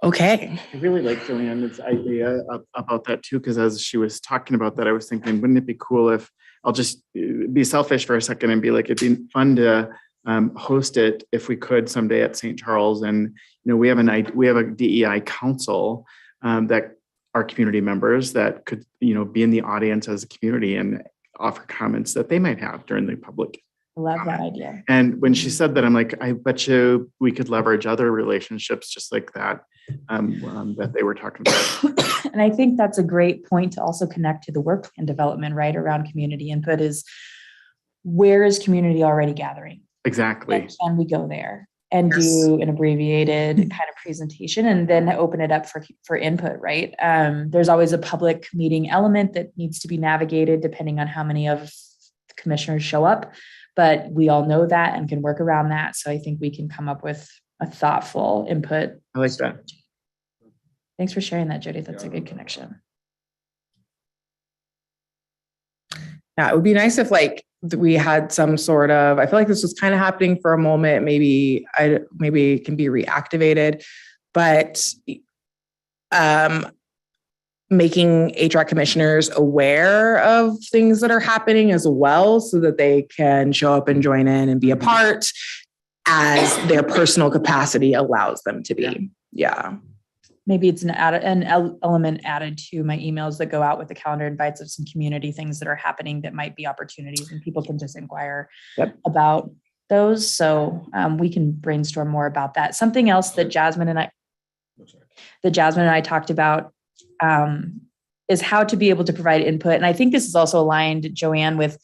Okay. I really like Joanne's idea about that too, because as she was talking about that, I was thinking, wouldn't it be cool if, I'll just be selfish for a second and be like, it'd be fun to host it if we could someday at St. Charles. And we have a DEI council that are community members that could be in the audience as a community and offer comments that they might have during the public. I love that idea. And when she said that, I'm like, I bet you we could leverage other relationships just like that that they were talking about. And I think that's a great point to also connect to the work plan development, right, around community input, is where is community already gathering? Exactly. And can we go there and do an abbreviated kind of presentation and then open it up for input, right? There's always a public meeting element that needs to be navigated depending on how many of the commissioners show up, but we all know that and can work around that. So I think we can come up with a thoughtful input. I like that. Thanks for sharing that, Jody. That's a good connection. Yeah, it would be nice if we had some sort of, I feel like this was kind of happening for a moment. Maybe it can be reactivated, but making HR commissioners aware of things that are happening as well, so that they can show up and join in and be a part as their personal capacity allows them to be. Yeah. Maybe it's an element added to my emails that go out with the calendar invites of some community things that are happening that might be opportunities, and people can just inquire about those. So we can brainstorm more about that. Something else that Jasmine and I talked about is how to be able to provide input. And I think this is also aligned, Joanne, with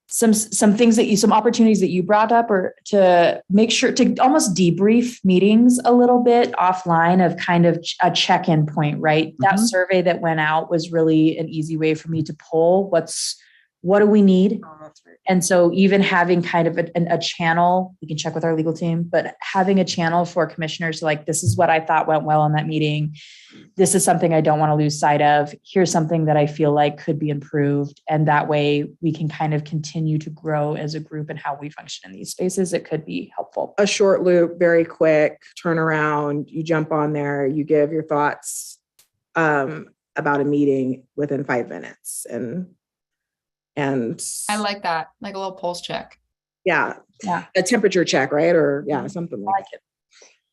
some things some opportunities that you brought up, or to make sure to almost debrief meetings a little bit offline of kind of a check-in point, right? Mm-hmm. That survey that went out was really an easy way for me to pull what do we need? Oh, that's right. And so even having kind of a channel, we can check with our legal team, but having a channel for commissioners, like, this is what I thought went well in that meeting. This is something I don't want to lose sight of. Here's something that I feel like could be improved. And that way we can kind of continue to grow as a group and how we function in these spaces. It could be helpful. A short loop, very quick turnaround. You jump on there, you give your thoughts about a meeting within 5 minutes. And I like that, like a little pulse check. yeah, Yeah. a temperature check, right? Or something like that.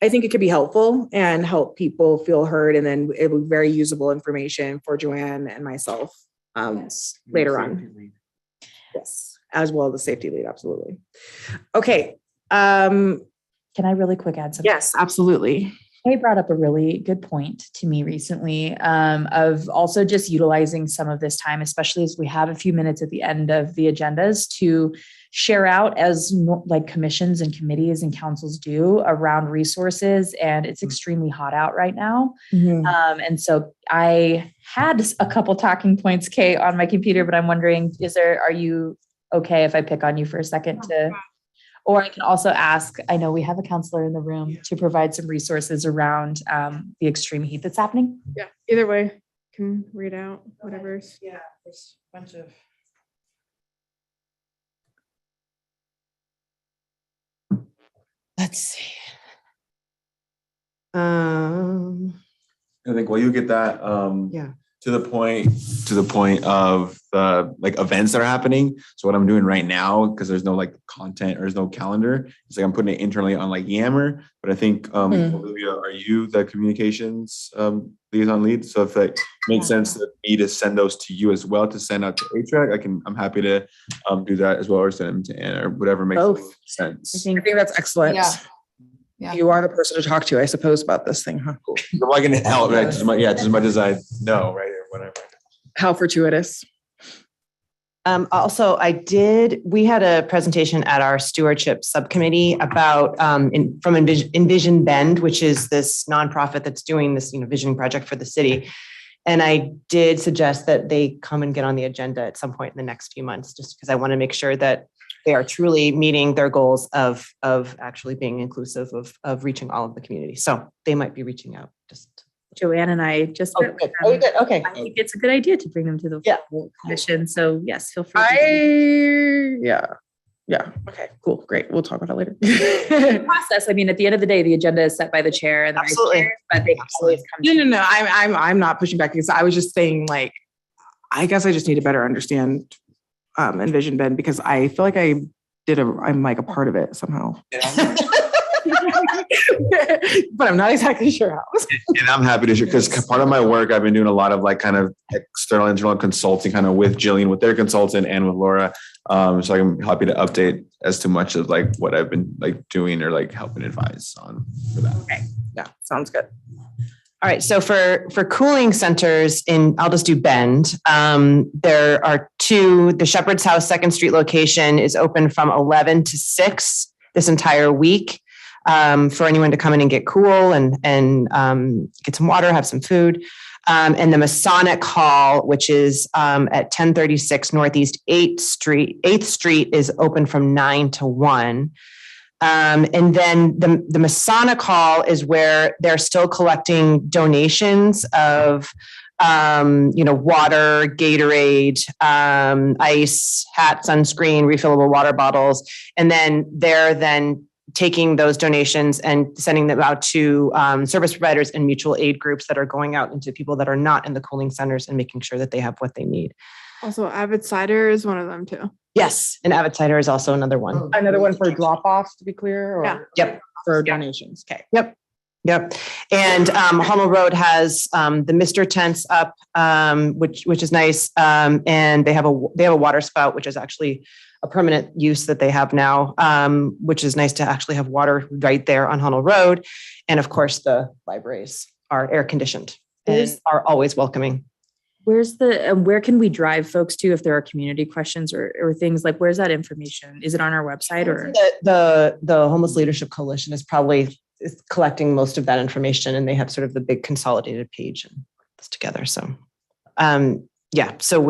I think it could be helpful and help people feel heard. And then it will be very usable information for Joanne and myself later on. Yes, as well as the safety lead. Absolutely. Okay. Can I really quick add something? Yes, absolutely. They brought up a really good point to me recently of also just utilizing some of this time, especially as we have a few minutes at the end of the agendas, to share out as like commissions and committees and councils do around resources. And it's extremely hot out right now. And so I had a couple talking points, Kate, on my computer, but I'm wondering, are you okay if I pick on you for a second or I can also ask, I know we have a counselor in the room to provide some resources around the extreme heat that's happening. Yeah, either way, can read out whatever's. Yeah, there's a bunch of. Let's see. I think while you get that, Yeah. to the point of like events that are happening. So what I'm doing right now, because there's no like content or there's no calendar, it's like I'm putting it internally on like Yammer. But I think Olivia, are you the communications liaison lead? So if it makes sense to me to send those to you as well to send out to HRAC, I'm happy to do that as well, or send them to Anna or whatever makes Both. sense. I think that's excellent. Yeah. Yeah. You are the person to talk to, I suppose, about this thing, huh? Cool. Am I going to help? Right? Just as much as I know, right? Or whatever. How fortuitous. Also, we had a presentation at our stewardship subcommittee about from Envision Bend, which is this nonprofit that's doing this, visioning project for the city. And I did suggest that they come and get on the agenda at some point in the next few months, just because I want to make sure that they are truly meeting their goals of actually being inclusive of reaching all of the community. So they might be reaching out. Joanne and I just. Good. Okay. I think it's a good idea to bring them to the full commission. So yes, feel free. Yeah. Okay, cool. Great. We'll talk about it later. The process. I mean, at the end of the day, the agenda is set by the chair and the vice Absolutely. chair, but they always come. No. I'm not pushing back because I was just saying, like, I guess I just need to better understand Envision Ben, because I feel like I'm like a part of it somehow. But I'm not exactly sure how. And I'm happy to share, because part of my work, I've been doing a lot of like kind of external, internal consulting kind of with Jillian, with their consultant, and with Laura. So I'm happy to update as to much of like what I've been like doing or like helping advise on for that. Okay. Yeah, sounds good. All right. So for cooling centers I'll just do Bend. There are two. The Shepherd's House 2nd Street location is open from 11 to 6 this entire week for anyone to come in and get cool and get some water, have some food. And the Masonic Hall, which is at 1036 Northeast 8th Street is open from 9 to 1. And then the Masonic Hall is where they're still collecting donations of, water, Gatorade, ice, hat, sunscreen, refillable water bottles. And then they're taking those donations and sending them out to service providers and mutual aid groups that are going out into people that are not in the cooling centers and making sure that they have what they need. Also, Avid Cider is one of them too. Yes. And Avid Cider is also another one. Another one for drop-offs, to be clear? Or Yeah. Yep. For donations. Okay. Yep. And Hummel Road has the Mr. tents up, which is nice. And they have a water spout, which is actually a permanent use that they have now, which is nice to actually have water right there on Hummel Road. And of course, the libraries are air conditioned and are always welcoming. Where can we drive folks to if there are community questions or things like, where's that information? Is it on our website or? The Homeless Leadership Coalition is collecting most of that information, and they have sort of the big consolidated page and this together. So, so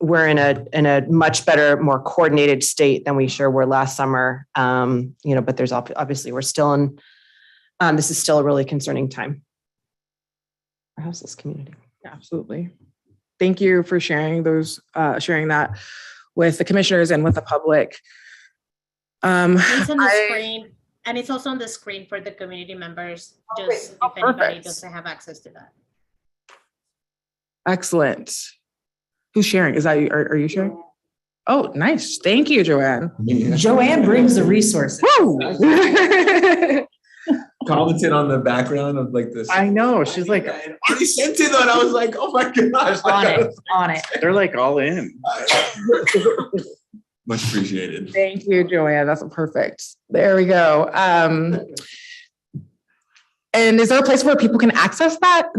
we're in a much better, more coordinated state than we sure were last summer. But there's obviously we're still in, this is still a really concerning time. Our houseless community. Absolutely. Thank you for sharing that with the commissioners and with the public. It's on the screen, and it's also on the screen for the community members, just if anybody perfect. doesn't have access to that. Excellent. Who's sharing? Is that you? Are you sharing? Oh, nice. Thank you, Joanne. Joanne brings the resources. Woo! Commented on the background of like this. I know. She's like, I already sent it though, and I was like, oh my gosh. On it. they're like all in. Much appreciated. Thank you, Joanne. That's perfect. There we go. And is there a place where people can access that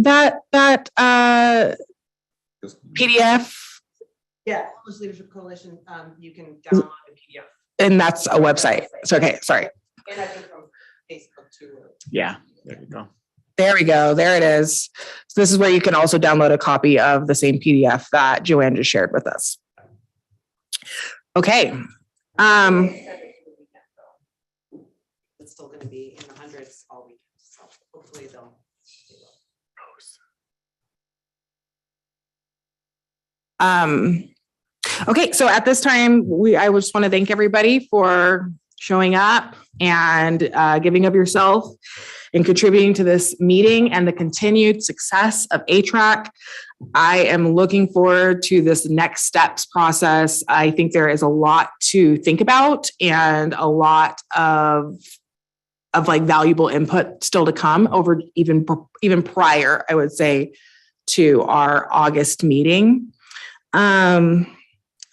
PDF? Yeah, Homeless Leadership Coalition, you can download the PDF. And that's a website. So, okay, sorry. And I think from Facebook too. Yeah, there you go. There we go. There it is. So this is where you can also download a copy of the same PDF that Joanne just shared with us. Okay. It's still going to be in the hundreds all week. So hopefully they'll. Okay, so at this time, I just want to thank everybody for showing up and giving of yourself and contributing to this meeting and the continued success of ATRAC. I am looking forward to this next steps process. I think there is a lot to think about and a lot of like valuable input still to come over even prior, I would say, to our August meeting.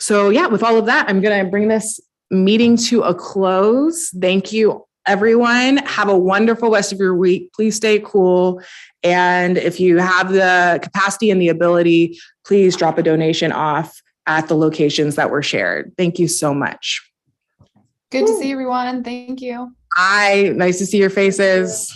So yeah, with all of that, I'm going to bring this meeting to a close. Thank you, everyone. Have a wonderful rest of your week. Please stay cool. And if you have the capacity and the ability, please drop a donation off at the locations that were shared. Thank you so much. Good to see everyone. Thank you. Nice to see your faces.